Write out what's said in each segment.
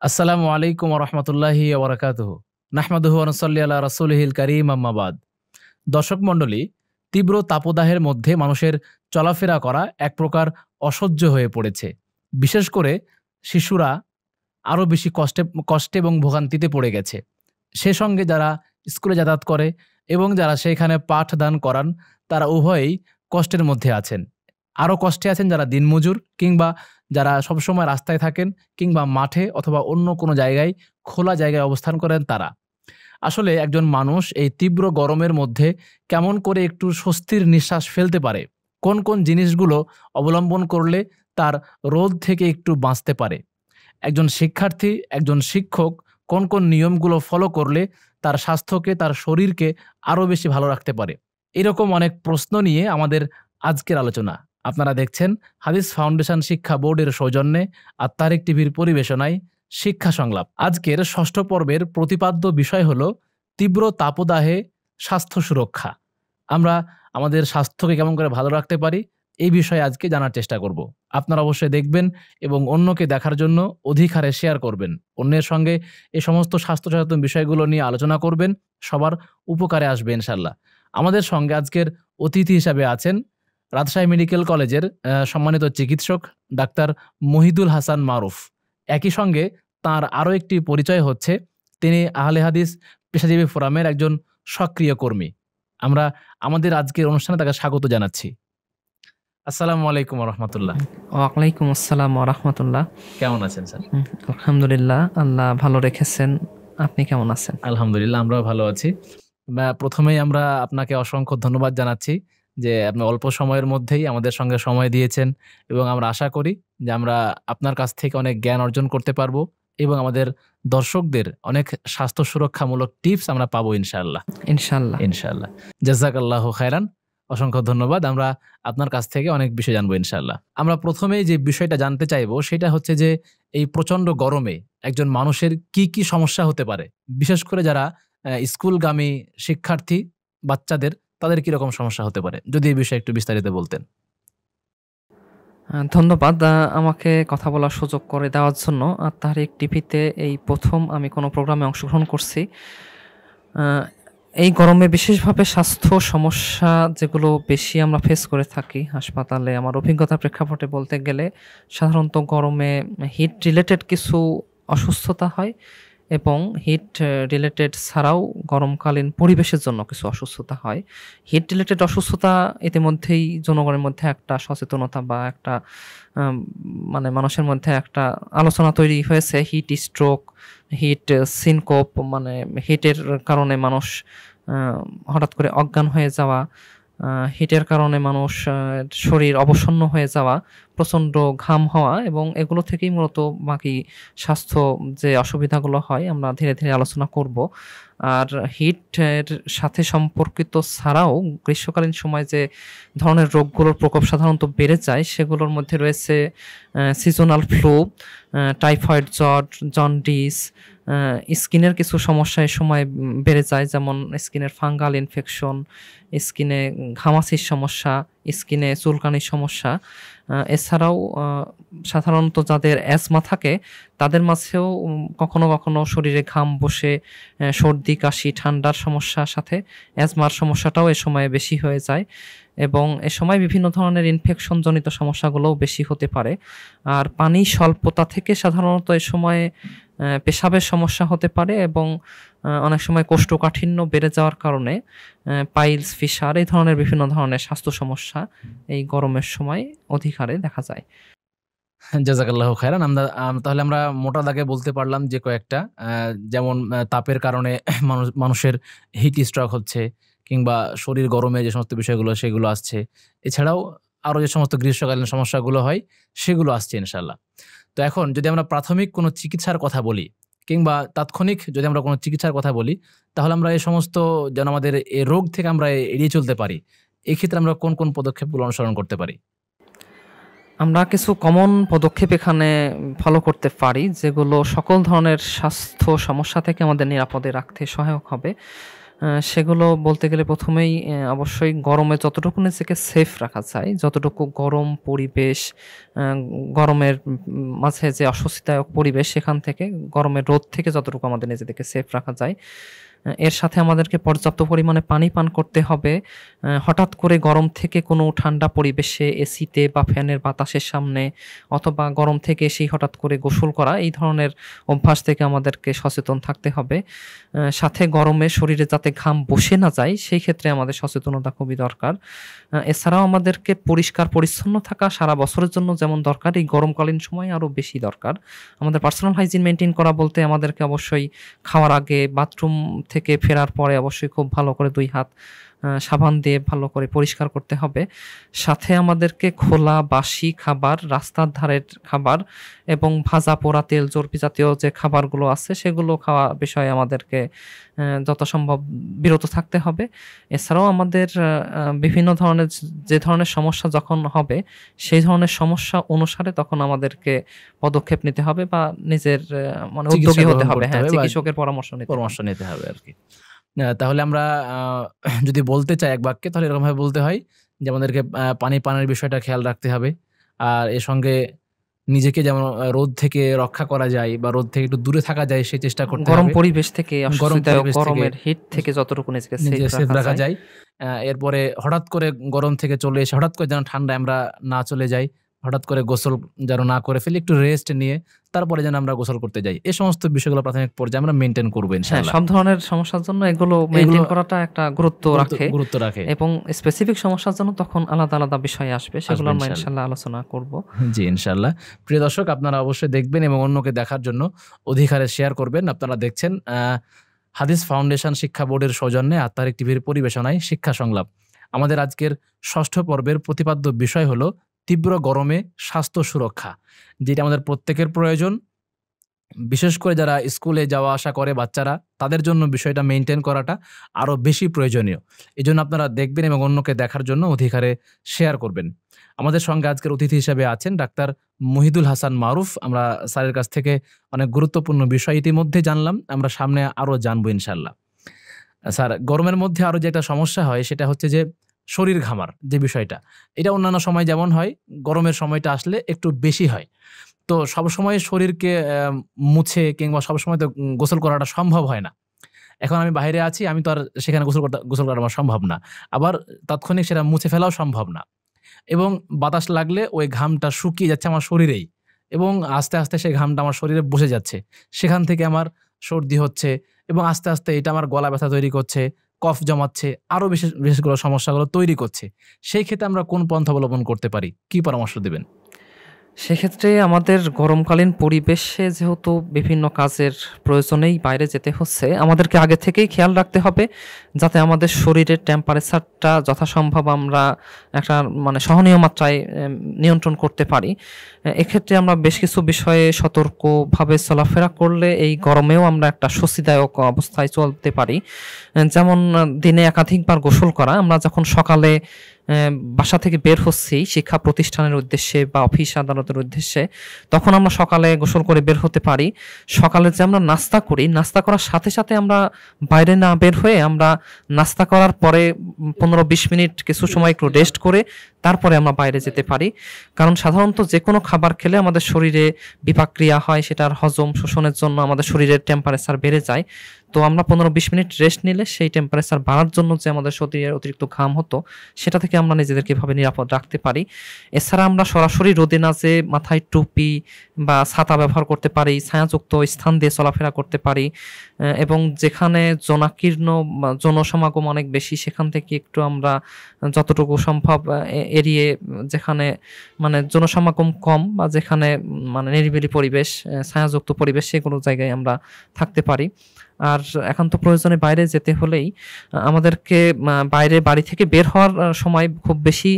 আসসালামু আলাইকুম রহমতুল্লাহি ওবরাকাতুহ। নাহমাদুহু ওয়া নুসাল্লি আলা রাসূলিহিল কারীম, আম্মা বাদ। দর্শক মণ্ডলী, তীব্র তাপদাহের মধ্যে মানুষের চলাফেরা করা এক প্রকার অসহ্য হয়ে পড়েছে। বিশেষ করে শিশুরা আরও বেশি কষ্টে এবং ভোগান্তিতে পড়ে গেছে। সে সঙ্গে যারা স্কুলে যাতায়াত করে এবং যারা সেখানে পাঠদান করান, তারা উভয়েই কষ্টের মধ্যে আছেন। আরও কষ্টে আছেন যারা দিনমজুর কিংবা যারা সবসময় রাস্তায় থাকেন কিংবা মাঠে অথবা অন্য কোনো জায়গায় খোলা জায়গায় অবস্থান করেন তারা। আসলে একজন মানুষ এই তীব্র গরমের মধ্যে কেমন করে একটু স্বস্তির নিঃশ্বাস ফেলতে পারে, কোন কোন জিনিসগুলো অবলম্বন করলে তার রোদ থেকে একটু বাঁচতে পারে, একজন শিক্ষার্থী, একজন শিক্ষক কোন কোন নিয়মগুলো ফলো করলে তার স্বাস্থ্যকে, তার শরীরকে আরও বেশি ভালো রাখতে পারে, এরকম অনেক প্রশ্ন নিয়ে আমাদের আজকের আলোচনা। আপনারা দেখছেন হাদিস ফাউন্ডেশন শিক্ষা বোর্ডের সৌজন্যে আর তারেক টিভির পরিবেশনায় শিক্ষা সংলাপ। আজকের ষষ্ঠ পর্বের প্রতিপাদ্য বিষয় হলো তীব্র তাপদাহে স্বাস্থ্য সুরক্ষা। আমরা আমাদের স্বাস্থ্যকে কেমন করে ভালো রাখতে পারি এই বিষয়ে আজকে জানার চেষ্টা করব। আপনারা অবশ্যই দেখবেন এবং অন্যকে দেখার জন্য অধিক হারে শেয়ার করবেন। অন্যের সঙ্গে এই সমস্ত স্বাস্থ্য সচেতন বিষয়গুলো নিয়ে আলোচনা করবেন, সবার উপকারে আসবে ইনশাল্লাহ। আমাদের সঙ্গে আজকের অতিথি হিসাবে আছেন রাজশাহী মেডিকেল কলেজের সম্মানিত চিকিৎসক ডাক্তার মহিদুল হাসান মারুফ। একই সঙ্গে তার আরও একটি পরিচয় হচ্ছে তিনি আহলে হাদিস পেশাজীবী ফোরামের একজন সক্রিয় কর্মী। আমরা আমাদের আজকের অনুষ্ঠানে তাকে স্বাগত জানাচ্ছি। আসসালামু আলাইকুম রহমতুল্লাহ। ওয়ালাইকুম আসসালাম রাহমাতুল্লাহ। কেমন আছেন স্যার? আলহামদুলিল্লাহ, আল্লাহ ভালো রেখেছেন। আপনি কেমন আছেন? আলহামদুলিল্লাহ, আমরাও ভালো আছি। প্রথমেই আমরা আপনাকে অসংখ্য ধন্যবাদ জানাচ্ছি যে আপনি অল্প সময়ের মধ্যেই আমাদের সঙ্গে সময় দিয়েছেন এবং আমরা আশা করি যে আমরা আপনার কাছ থেকে অনেক জ্ঞান অর্জন করতে পারবো এবং আমাদের দর্শকদের অনেক স্বাস্থ্য সুরক্ষামূলক টিপস আমরা পাবো ইনশাআল্লাহ। ইনশাআল্লাহ ইনশাআল্লাহ। জাযাকাল্লাহু খায়রান। অসংখ্য ধন্যবাদ। আমরা আপনার কাছ থেকে অনেক বিষয় জানবো ইনশাআল্লাহ। আমরা প্রথমেই যে বিষয়টা জানতে চাইবো সেটা হচ্ছে যে এই প্রচন্ড গরমে একজন মানুষের কি কি সমস্যা হতে পারে, বিশেষ করে যারা স্কুলগামী শিক্ষার্থী বাচ্চাদের, তাদের কিরকম সমস্যা হতে পারে, যদি এই বিষয়ে একটু বিস্তারিত বলতেন। ধন্যবাদ আমাকে কথা বলার সুযোগ করে দেওয়ার জন্য। আর তারেক টিভিতে এই প্রথম আমি কোনো প্রোগ্রামে অংশগ্রহণ করছি। এই গরমে বিশেষভাবে স্বাস্থ্য সমস্যা যেগুলো বেশি আমরা ফেস করে থাকি হাসপাতালে, আমার অভিজ্ঞতার প্রেক্ষাপটে বলতে গেলে সাধারণত গরমে হিট রিলেটেড কিছু অসুস্থতা হয় এবং হিট রিলেটেড ছাড়াও গরমকালীন পরিবেশের জন্য কিছু অসুস্থতা হয়। হিট রিলেটেড অসুস্থতা ইতিমধ্যেই জনগণের মধ্যে একটা সচেতনতা বা একটা মানে মানুষের মধ্যে একটা আলোচনা তৈরি হয়েছে। হিট স্ট্রোক, হিট সিনকোপ, মানে হিটের কারণে মানুষ হঠাৎ করে অজ্ঞান হয়ে যাওয়া, হিটের কারণে মানুষ শরীর অবসন্ন হয়ে যাওয়া, প্রচণ্ড ঘাম হওয়া, এবং এগুলো থেকেই মূলত বাকি স্বাস্থ্য যে অসুবিধাগুলো হয় আমরা ধীরে ধীরে আলোচনা করব। আর হিটের সাথে সম্পর্কিত ছাড়াও গ্রীষ্মকালীন সময় যে ধরনের রোগগুলোর প্রকোপ সাধারণত বেড়ে যায় সেগুলোর মধ্যে রয়েছে সিজনাল ফ্লু, টাইফয়েড জ্বর, জন্ডিস, স্কিনের কিছু সমস্যা এ সময় বেড়ে যায়, যেমন স্কিনের ফাঙ্গাল ইনফেকশন, স্কিনে ঘামাচির সমস্যা, স্কিনে চুলকানির সমস্যা। এছাড়াও সাধারণত যাদের অ্যাজমা থাকে তাদের মাঝেও কখনো কখনো শরীরে ঘাম বসে সর্দি, কাশি, ঠান্ডার সমস্যার সাথে অ্যাজমার সমস্যাটাও এ সময় বেশি হয়ে যায় এবং এ সময় বিভিন্ন ধরনের ইনফেকশনজনিত সমস্যাগুলোও বেশি হতে পারে। আর পানি স্বল্পতা থেকে সাধারণত এ সময়ে পেশাবের সমস্যা হতে পারে এবং অনেক সময় কোষ্ঠকাঠিন্য বেড়ে যাওয়ার কারণে পাইলস, ফিশার, এই ধরনের বিভিন্ন ধরনের স্বাস্থ্য সমস্যা এই গরমের সময় অধিক হারে দেখা যায়। জাযাকাল্লাহু খায়রান। তাহলে আমরা মোটা দাগে বলতে পারলাম যে কয়েকটা, যেমন তাপের কারণে মানুষের হিট স্ট্রোক হচ্ছে কিংবা শরীর গরমে যে সমস্ত বিষয়গুলো সেগুলো আসছে, এছাড়াও আরও যে সমস্ত গ্রীষ্মকালীন সমস্যাগুলো হয় সেগুলো আসছে ইনশাল্লাহ। তো এখন যদি আমরা প্রাথমিক কোনো চিকিৎসার কথা বলি কিংবা তাৎক্ষণিক যদি আমরা কোনো চিকিৎসার কথা বলি, তাহলে আমরা এই সমস্ত যেন আমাদের এই রোগ থেকে আমরা এড়িয়ে চলতে পারি, এক্ষেত্রে আমরা কোন কোন পদক্ষেপগুলো অনুসরণ করতে পারি? আমরা কিছু কমন পদক্ষেপ এখানে ফলো করতে পারি যেগুলো সকল ধরনের স্বাস্থ্য সমস্যা থেকে আমাদের নিরাপদে রাখতে সহায়ক হবে। সেগুলো বলতে গেলে ১ম এই অবশ্যই গরমে যতটুকু নিজেকে সেফ রাখা যায়, যতটুকু গরম পরিবেশ, আ গরমের মাঝে যে অস্বস্তিদায়ক পরিবেশ, সেখান থেকে গরমের রোদ থেকে যতটুকু আমাদের নিজেদেরকে সেফ রাখা যায়, এর সাথে আমাদেরকে পর্যাপ্ত পরিমাণে পানি পান করতে হবে। হঠাৎ করে গরম থেকে কোনো ঠান্ডা পরিবেশে এসিতে বা ফ্যানের বাতাসের সামনে অথবা গরম থেকে এসেই হঠাৎ করে গোসল করা, এই ধরনের অভ্যাস থেকে আমাদেরকে সচেতন থাকতে হবে। সাথে গরমে শরীরে যাতে ঘাম বসে না যায়, সেই ক্ষেত্রে আমাদের সচেতনতা খুবই দরকার। এছাড়াও আমাদেরকে পরিষ্কার পরিচ্ছন্ন থাকা সারা বছরের জন্য যেমন দরকার, এই গরমকালীন সময়ে আরও বেশি দরকার। আমাদের পার্সোনাল হাইজিন মেইনটেইন করা বলতে আমাদেরকে অবশ্যই খাওয়ার আগে, বাথরুম থেকে ফেরার পরে অবশ্যই খুব ভালো করে ২ হাত সাবান দিয়ে ভালো করে পরিষ্কার করতে হবে। সাথে আমাদেরকে খোলা বাসি খাবার, রাস্তার ধারের খাবার এবং ভাজা পোড়া তেল চর্বি জাতীয় যে খাবারগুলো আছে সেগুলো খাওয়া বিষয়ে আমাদেরকে যথাসম্ভব বিরত থাকতে হবে। এছাড়াও আমাদের বিভিন্ন ধরনের যে ধরনের সমস্যা যখন হবে, সেই ধরনের সমস্যা অনুসারে তখন আমাদেরকে পদক্ষেপ নিতে হবে বা নিজের মানে উদ্যোগী হতে হবে। হ্যাঁ, চিকিৎসকের পরামর্শ নিতে হবে আরকি। তাহলে আমরা যদি বলতে চাই এক বাক্যে, তাহলে এরকমভাবে বলতে হয় যে আমাদেরকে পানি পানের বিষয়টা খেয়াল রাখতে হবে। আর এর সঙ্গে নিজেকে যেমন রোদ থেকে রক্ষা করা যায় বা রোদ থেকে একটু দূরে থাকা যায় সেই চেষ্টা করতে হবে। গরম পরিবেশ থেকে, গরমের হিট থেকে যতটুকু নিজেকে সেফ রাখা যায়। এরপরে হঠাৎ করে গরম থেকে চলে এসে হঠাৎ করে যেন ঠান্ডায় আমরা না চলে যাই, হঠাৎ করে গোসল যেন না করে ফেলি, একটু রেস্ট নিয়ে তারপরে যেন আমরা গোসল করতে যাই। এই সমস্ত বিষয়গুলো প্রাথমিক পর্যায়ে আমরা মেইনটেইন করব ইনশাআল্লাহ। সব ধরনের সমস্যার জন্য এগুলো মেইনটেইন করাটা একটা গুরুত্ব রাখে এবং স্পেসিফিক সমস্যার জন্য তখন আলাদা আলাদা বিষয় আসবে, সেগুলো আমরা ইনশাআল্লাহ আলোচনা করব। জি ইনশাআল্লাহ। প্রিয় দর্শক, আপনারা অবশ্যই দেখবেন এবং অন্যকে দেখার জন্য অধিকারে শেয়ার করবেন। আপনারা দেখছেন হাদিস ফাউন্ডেশন শিক্ষা বোর্ডের সৌজন্যে আত্মারিক টিভির পরিবেশনায় শিক্ষা সংলাপ। আমাদের আজকের ৬ষ্ঠ পর্বের প্রতিপাদ্য বিষয় হলো তীব্র গরমে স্বাস্থ্য সুরক্ষা, যেটা আমাদের প্রত্যেকের প্রয়োজন। বিশেষ করে যারা স্কুলে যাওয়া আসা করে বাচ্চারা, তাদের জন্য বিষয়টা মেইনটেইন করাটা আরও বেশি প্রয়োজনীয়। এই জন্য আপনারা দেখবেন এবং অন্যকে দেখার জন্য অধিকারে শেয়ার করবেন। আমাদের সঙ্গে আজকের অতিথি হিসেবে আছেন ডাক্তার মহিদুল হাসান মারুফ। আমরা স্যারের কাছ থেকে অনেক গুরুত্বপূর্ণ বিষয় ইতিমধ্যে জানলাম, আমরা সামনে আরও জানবো ইনশাল্লাহ। স্যার, গরমের মধ্যে আরও যে একটা সমস্যা হয় সেটা হচ্ছে যে শরীর ঘামার যে বিষয়টা, এটা অন্যান্য সময় যেমন হয়, গরমের সময়টা আসলে একটু বেশি হয়। তো সবসময় শরীরকে মুছে কিংবা সবসময় তো গোসল করাটা সম্ভব হয় না। এখন আমি বাইরে আছি, আমি তো আর সেখানে গোসল করা আমার সম্ভব না, আবার তাৎক্ষণিক সেটা মুছে ফেলাও সম্ভব না। এবং বাতাস লাগলে ওই ঘামটা শুকিয়ে যাচ্ছে আমার শরীরেই এবং আস্তে আস্তে সেই ঘামটা আমার শরীরে বসে যাচ্ছে। সেখান থেকে আমার সর্দি হচ্ছে এবং আস্তে আস্তে এটা আমার গলা ব্যথা তৈরি করছে, কফ জমাচ্ছে, আরও বিশেষগুলো সমস্যাগুলো তৈরি করছে। সেই ক্ষেত্রে আমরা কোন পন্থা অবলম্বন করতে পারি, কি পরামর্শ দেবেন? সেক্ষেত্রে আমাদের গরমকালীন পরিবেশে যেহেতু বিভিন্ন কাজের প্রয়োজনেই বাইরে যেতে হচ্ছে, আমাদেরকে আগে থেকেই খেয়াল রাখতে হবে যাতে আমাদের শরীরের টেম্পারেচারটা যথাসম্ভব আমরা একটা মানে সহনীয় মাত্রায় নিয়ন্ত্রণ করতে পারি। এক্ষেত্রে আমরা বেশ কিছু বিষয়ে সতর্কভাবে চলাফেরা করলে এই গরমেও আমরা একটা স্বস্তিদায়ক অবস্থায় চলতে পারি। যেমন দিনে একাধিকবার গোসল করা। আমরা যখন সকালে বাসা থেকে বের হচ্ছি শিক্ষা প্রতিষ্ঠানের উদ্দেশ্যে বা অফিস আদালতের উদ্দেশ্যে, তখন আমরা সকালে গোসল করে বের হতে পারি। সকালে যে আমরা নাস্তা করি, নাস্তা করার সাথে সাথে আমরা বাইরে না বের হয়ে আমরা নাস্তা করার পরে 15-20 মিনিট কিছু সময় একটু রেস্ট করে তারপরে আমরা বাইরে যেতে পারি। কারণ সাধারণত যে কোনো খাবার খেলে আমাদের শরীরে বিপাকক্রিয়া হয়, সেটার হজম শোষণের জন্য আমাদের শরীরের টেম্পারেচার বেড়ে যায়। তো আমরা 15-20 মিনিট রেস্ট নিলে সেই টেম্পারেচার বাড়ার জন্য যে আমাদের শরীরের অতিরিক্ত ঘাম হতো, সেটা থেকে আমরা নিজেদেরকে এভাবে নিরাপদ রাখতে পারি। এছাড়া আমরা সরাসরি রোদে না যেয়ে মাথায় টুপি বা ছাতা ব্যবহার করতে পারি, ছায়াযুক্ত স্থান দিয়ে চলাফেরা করতে পারি এবং যেখানে জনাকীর্ণ জনসমাগম অনেক বেশি, সেখান থেকে একটু আমরা যতটুকু সম্ভব এড়িয়ে, যেখানে মানে জনসমাগম কম বা যেখানে মানে নিরিবিলি পরিবেশ, ছায়াযুক্ত পরিবেশ, সেগুলো জায়গায় আমরা থাকতে পারি। আর একান্ত প্রয়োজনে বাইরে যেতে হলেই আমাদেরকে বাড়ি থেকে বের হওয়ার সময় খুব বেশি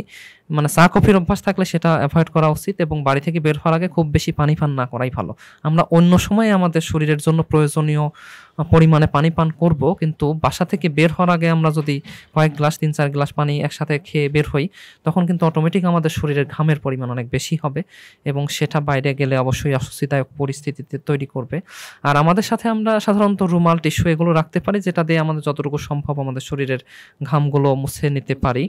মানে চা কফির অভ্যাস থাকলে সেটা অ্যাভয়েড করা উচিত এবং বাড়ি থেকে বের হওয়ার আগে খুব বেশি পানি পান না করাই ভালো। আমরা অন্য সময়ে আমাদের শরীরের জন্য প্রয়োজনীয় পরিমাণে পানি পান করব, কিন্তু বাসা থেকে বের হওয়ার আগে আমরা যদি কয়েক গ্লাস 3-4 গ্লাস পানি একসাথে খেয়ে বের হই, তখন কিন্তু অটোমেটিক আমাদের শরীরের ঘামের পরিমাণ অনেক বেশি হবে এবং সেটা বাইরে গেলে অবশ্যই অস্বস্তিদায়ক পরিস্থিতিতে তৈরি করবে। আর আমাদের সাথে আমরা সাধারণত রুমাল রুমাল, টিস্যু এগুলো রাখতে পারি, যেটা দিয়ে আমাদের যতটুকু সম্ভব আমাদের শরীরের ঘামগুলো মুছে নিতে পারি।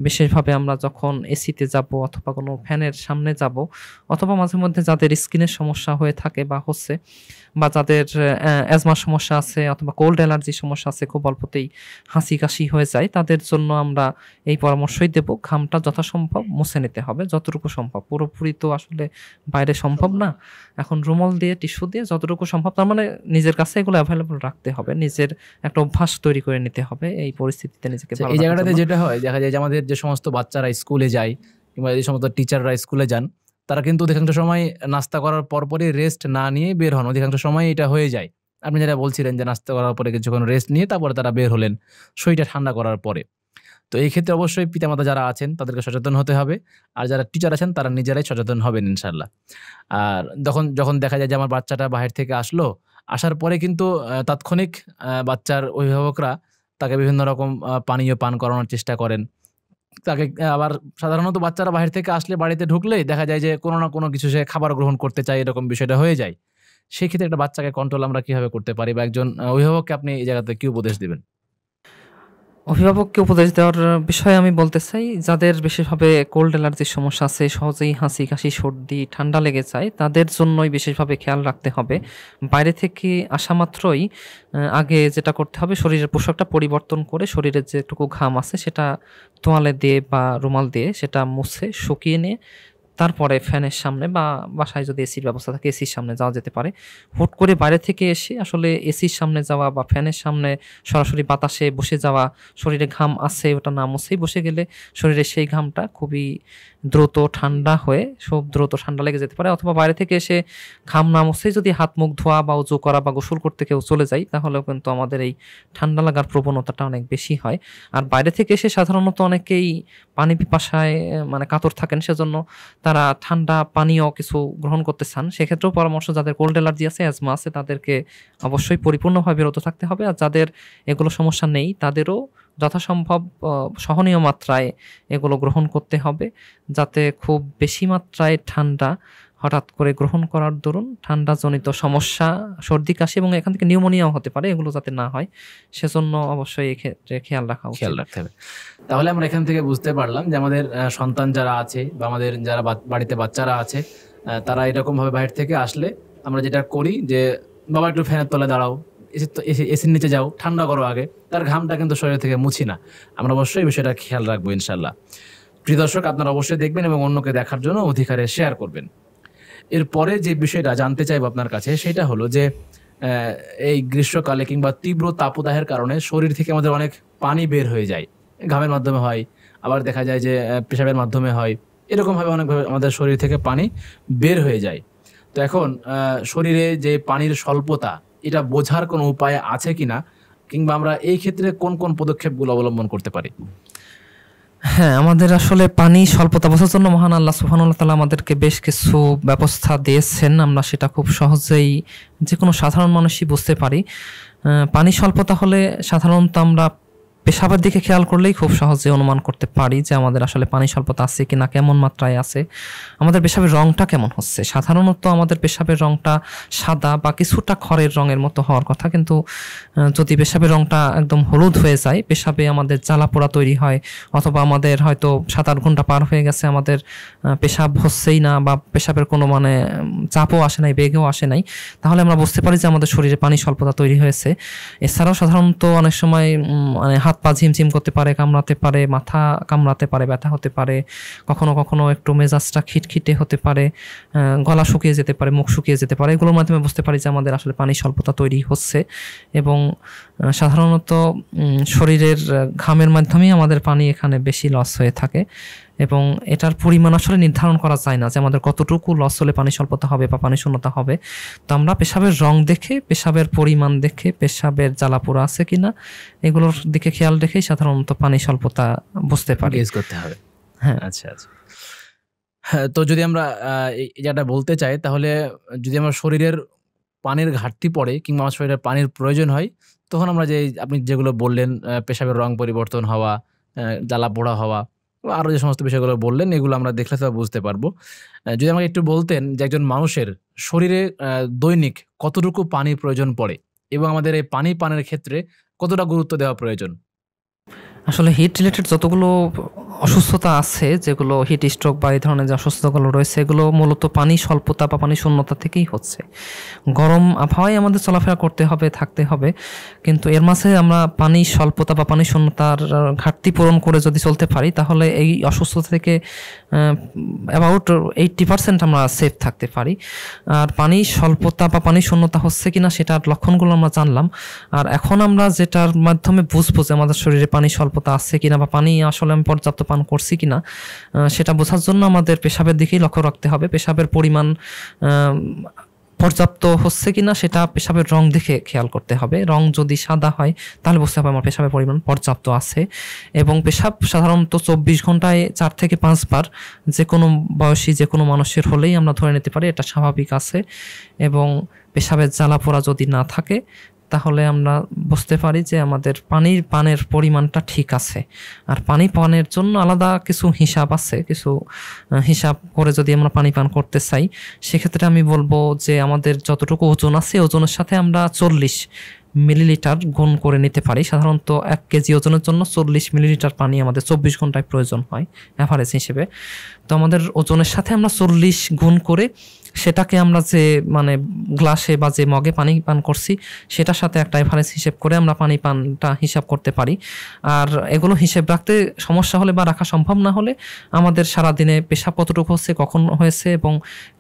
বিশেষভাবে আমরা যখন এসিতে যাব অথবা কোনো ফ্যানের সামনে যাব, অথবা মাঝে মধ্যে যাদের স্কিনের সমস্যা হয়ে থাকে বা হচ্ছে, বা যাদের অ্যাজমার সমস্যা আছে অথবা কোল্ড অ্যালার্জি সমস্যা আছে, খুব অল্পতেই হাঁচি কাশি হয়ে যায়, তাদের জন্য আমরা এই পরামর্শই দেব, ঘামটা যথাসম্ভব মুছে নিতে হবে যতটুকু সম্ভব। পুরোপুরি তো আসলে বাইরে সম্ভব না, এখন রুমাল দিয়ে, টিস্যু দিয়ে যতটুকু সম্ভব, তার মানে নিজের কাছে এগুলো অ্যাভেলেবল রাখতে হবে, নিজের একটা অভ্যাস তৈরি করে নিতে হবে এই পরিস্থিতিতে নিজেকে ভালো এই রাখার জায়গাটাতে জন্য। যেটা হয় দেখা যায় যে আমাদের যে সমস্ত বাচ্চারা স্কুলে যায় কিংবা যে সমস্ত টিচাররা স্কুলে যান, তারা কিন্তু অধিকাংশ সময় নাস্তা করার পরপরই রেস্ট না নিয়ে বের হন, অধিকাংশ সময় এটা হয়ে যায়। আপনি যেটা বলছিলেন যে নাস্তা করার পরে কিছুক্ষণ রেস্ট নিয়ে তারপরে তারা বের হলেন শরীরটা ঠান্ডা করার পরে। তো এই ক্ষেত্রে অবশ্যই পিতামাতা যারা আছেন তাদেরকে সচেতন হতে হবে, আর যারা টিচার আছেন তারা নিজেরাই সচেতন হবেন ইনশাল্লাহ। আর যখন দেখা যায় যে আমার বাচ্চাটা বাহির থেকে আসলো, আসার পরে কিন্তু তাৎক্ষণিক বাচ্চার অভিভাবকরা তাকে বিভিন্ন রকম পানীয় পান করানোর চেষ্টা করেন। তাকে আবার সাধারণত বাচ্চারা বাহির থেকে আসলে বাড়িতে ঢুকলেই দেখা যায় যে কোনো না কোনো কিছু সে খাবার গ্রহণ করতে চায়, এরকম বিষয়টা হয়ে যায়। সেই ক্ষেত্রে একটা বাচ্চাকে কন্ট্রোল আমরা কিভাবে করতে পারি, বা একজন অভিভাবককে আপনি এই জায়গাতে কি উপদেশ দিবেন? অভিভাবককে উপদেশ দেওয়ার বিষয়ে আমি বলতে চাই, যাদের বিশেষভাবে কোল্ড অ্যালার্জির সমস্যা আছে, সহজেই হাঁচি কাশি সর্দি ঠান্ডা লেগে যায়, তাদের জন্যই বিশেষভাবে খেয়াল রাখতে হবে। বাইরে থেকে আসা মাত্রই আগে যেটা করতে হবে, শরীরের পোশাকটা পরিবর্তন করে শরীরের যেটুকু ঘাম আছে সেটা তোয়ালে দিয়ে বা রুমাল দিয়ে সেটা মুছে শুকিয়ে নিয়ে তারপরে ফ্যানের সামনে বা বাসায় যদি এসির ব্যবস্থা থাকে এসির সামনে যাওয়া যেতে পারে। হুট করে বাইরে থেকে এসে আসলে এসির সামনে যাওয়া বা ফ্যানের সামনে সরাসরি বাতাসে বসে যাওয়া, শরীরে ঘাম আছে ওটা না মুছেই বসে গেলে শরীরে সেই ঘামটা খুবই দ্রুত ঠান্ডা হয়ে দ্রুত ঠান্ডা লেগে যেতে পারে। অথবা বাইরে থেকে এসে ঘাম না মুছেই যদি হাত মুখ ধোয়া বা উজু করা বা গোসল করতে কেউ চলে যায়, তাহলেও কিন্তু আমাদের এই ঠান্ডা লাগার প্রবণতাটা অনেক বেশি হয়। আর বাইরে থেকে এসে সাধারণত অনেকেই পানি পিপাসায় মানে কাতর থাকেন, সেজন্য তারা ঠান্ডা পানীয় কিছু গ্রহণ করতে চান। সেক্ষেত্রেও পরামর্শ, যাদের কোল্ড অ্যালার্জি আছে, অ্যাজমা আছে, তাদেরকে অবশ্যই পরিপূর্ণভাবে বিরত থাকতে হবে। আর যাদের এগুলো সমস্যা নেই তাদেরও যথাসম্ভব সহনীয় মাত্রায় এগুলো গ্রহণ করতে হবে, যাতে খুব বেশি মাত্রায় ঠান্ডা হঠাৎ করে গ্রহণ করার দরুন ঠান্ডাজনিত সমস্যা, সর্দি কাশি এবং এখান থেকে নিউমোনিয়াও হতে পারে, এগুলো যাতে না হয় সেজন্য অবশ্যই এক্ষেত্রে খেয়াল রাখা উচিত। খেয়াল রাখতে হবে। তাহলে আমরা এখান থেকে বুঝতে পারলাম যে আমাদের সন্তান যারা আছে বা আমাদের যারা বাড়িতে বাচ্চারা আছে, তারা এরকম ভাবে বাইরে থেকে আসলে আমরা যেটা করি যে বাবা একটু ফ্যানের তলে দাঁড়াও, এসির নিচে যাও, ঠান্ডা করো আগে, তার ঘামটা কিন্তু শরীর থেকে মুছি না। আমরা অবশ্যই বিষয়টা খেয়াল রাখবো ইনশাল্লাহ। প্রিয় দর্শক, আপনারা অবশ্যই দেখবেন এবং অন্যকে দেখার জন্য অধিকারে শেয়ার করবেন। এরপরে যে বিষয়টা জানতে চাইবো আপনার কাছে সেটা হলো যে এই গ্রীষ্মকালে কিংবা তীব্র তাপদাহের কারণে শরীর থেকে আমাদের অনেক পানি বের হয়ে যায়, ঘামের মাধ্যমে হয়, আবার দেখা যায় যে পেশাবের মাধ্যমে হয়, এরকমভাবে অনেকভাবে আমাদের শরীর থেকে পানি বের হয়ে যায়। তো এখন শরীরে যে পানির স্বল্পতা, এটা বোঝার কোনো উপায় আছে কিনা, কিংবা আমরা এই ক্ষেত্রে কোন কোন পদক্ষেপগুলো অবলম্বন করতে পারি? হ্যাঁ, আমাদের আসলে পানি স্বল্পতা বোঝার জন্য মহান আল্লাহ সুবহানাহু ওয়া তাআলা আমাদেরকে বেশ কিছু ব্যবস্থা দিয়েছেন, আমরা সেটা খুব সহজেই যে কোনো সাধারণ মানুষই বুঝতে পারি। পানি স্বল্পতা হলে সাধারণত আমরা পেশাবের দিকে খেয়াল করলেই খুব সহজে অনুমান করতে পারি যে আমাদের আসলে পানি স্বল্পতা আছে কিনা, কেমন মাত্রায় আছে, আমাদের পেশাবের রংটা কেমন হচ্ছে। সাধারণত আমাদের পেশাবের রংটা সাদা বা কিছুটা খড়ের রঙের মতো হওয়ার কথা, কিন্তু যদি পেশাবের রংটা একদম হলুদ হয়ে যায়, পেশাবে আমাদের জ্বালা পোড়া তৈরি হয়, অথবা আমাদের হয়তো 7-8 ঘন্টা পার হয়ে গেছে, আমাদের পেশাব হচ্ছেই না বা পেশাবের কোনো মানে চাপও আসে নাই, বেগও আসে নাই, তাহলে আমরা বুঝতে পারি যে আমাদের শরীরে পানি স্বল্পতা তৈরি হয়েছে। এছাড়াও সাধারণত অনেক সময় মানে হাত পা ঝিমঝিম করতে পারে, কামড়াতে পারে, মাথা কামড়াতে পারে, ব্যথা হতে পারে, কখনো কখনো একটু মেজাজটা খিটখিটে হতে পারে, গলা শুকিয়ে যেতে পারে, মুখ শুকিয়ে যেতে পারে। এগুলোর মাধ্যমে বুঝতে পারি যে আমাদের আসলে পানি স্বল্পতা তৈরি হচ্ছে। এবং সাধারণত শরীরের ঘামের মাধ্যমেই আমাদের পানি এখানে বেশি লস হয়ে থাকে, এবং এটার পরিমাণ আসলে নির্ধারণ করা যায় না যে আমাদের কতটুকু লস হলে পানি স্বল্পতা হবে বা পানি শূন্যতা হবে। তো আমরা পেশাবের রং দেখে, পেশাবের পরিমাণ দেখে, পেশাবের জ্বালাপোড়া আছে কিনা, এগুলোর দিকে খেয়াল রেখেই সাধারণত পানি স্বল্পতা বুঝতে পারি, গেজ করতে হবে। হ্যাঁ, আচ্ছা আচ্ছা। হ্যাঁ, তো যদি আমরা যেটা বলতে চাই, তাহলে যদি আমার শরীরের পানির ঘাটতি পড়ে কিংবা আমার শরীরের পানির প্রয়োজন হয়, তখন আমরা যে আপনি যেগুলো বললেন, পেশাবের রং পরিবর্তন হওয়া, জ্বালা পোড়া হওয়া, আরও যে সমস্ত বিষয়গুলো বললেন, এগুলো আমরা দেখলে তো বুঝতে পারবো। যদি আমাকে একটু বলতেন যে একজন মানুষের শরীরে দৈনিক কতটুকু পানির প্রয়োজন পড়ে, এবং আমাদের এই পানি পানের ক্ষেত্রে কতটা গুরুত্ব দেওয়া প্রয়োজন? আসলে হিট রিলেটেড যতগুলো অসুস্থতা আছে, যেগুলো হিট স্ট্রোক বা এই ধরনের যে অসুস্থতাগুলো রয়েছে, এগুলো মূলত পানি স্বল্পতা বা পানি শূন্যতা থেকেই হচ্ছে। গরম আবহাওয়ায় আমাদের চলাফেরা করতে হবে, থাকতে হবে, কিন্তু এর মাঝে আমরা পানি স্বল্পতা বা পানি শূন্যতার ঘাটতি পূরণ করে যদি চলতে পারি, তাহলে এই অসুস্থতা থেকে অ্যাবাউট 80% আমরা সেফ থাকতে পারি। আর পানি স্বল্পতা বা পানি শূন্যতা হচ্ছে কিনা সেটার লক্ষণগুলো আমরা জানলাম। আর এখন আমরা যেটার মাধ্যমে বুঝবো যে আমাদের শরীরে পানি স্বল্পতা আছে কিনা বা পানি আসলে আমি পর্যাপ্ত পান করছি কিনা, সেটা বোঝার জন্য আমাদের পেশাবের দিকেই লক্ষ্য রাখতে হবে। পেশাবের পরিমাণ পর্যাপ্ত হচ্ছে কিনা সেটা পেশাবের রং দেখে খেয়াল করতে হবে। রং যদি সাদা হয় তাহলে বুঝতে হবে আমার পেশাবের পরিমাণ পর্যাপ্ত আছে। এবং পেশাব সাধারণত 24 ঘন্টায় 4 থেকে 5 বার যে কোনো বয়সী যে কোনো মানুষের হলেই আমরা ধরে নিতে পারি এটা স্বাভাবিক আছে। এবং পেশাবের জ্বালা পোড়া যদি না থাকে তাহলে আমরা বুঝতে পারি যে আমাদের পানির পানের পরিমাণটা ঠিক আছে। আর পানি পানের জন্য আলাদা কিছু হিসাব আছে, কিছু হিসাব করে যদি আমরা পানি পান করতে চাই, সেক্ষেত্রে আমি বলবো যে আমাদের যতটুকু ওজন আছে ওজনের সাথে আমরা 40 মিলিলিটার গুণ করে নিতে পারি। সাধারণত 1 কেজি ওজনের জন্য 40 মিলিলিটার পানি আমাদের 24 ঘন্টায় প্রয়োজন হয় অ্যাভারেজ হিসেবে। তো আমাদের ওজনের সাথে আমরা 40 গুণ করে সেটাকে আমরা যে মানে গ্লাসে বা যে মগে পানি পান করছি সেটার সাথে একটা এভারেজ হিসেব করে আমরা পানি পানটা হিসাব করতে পারি। আর এগুলো হিসেব রাখতে সমস্যা হলে বা রাখা সম্ভব না হলে আমাদের সারাদিনে পেশাব কতটুকু হচ্ছে, কখন হয়েছে এবং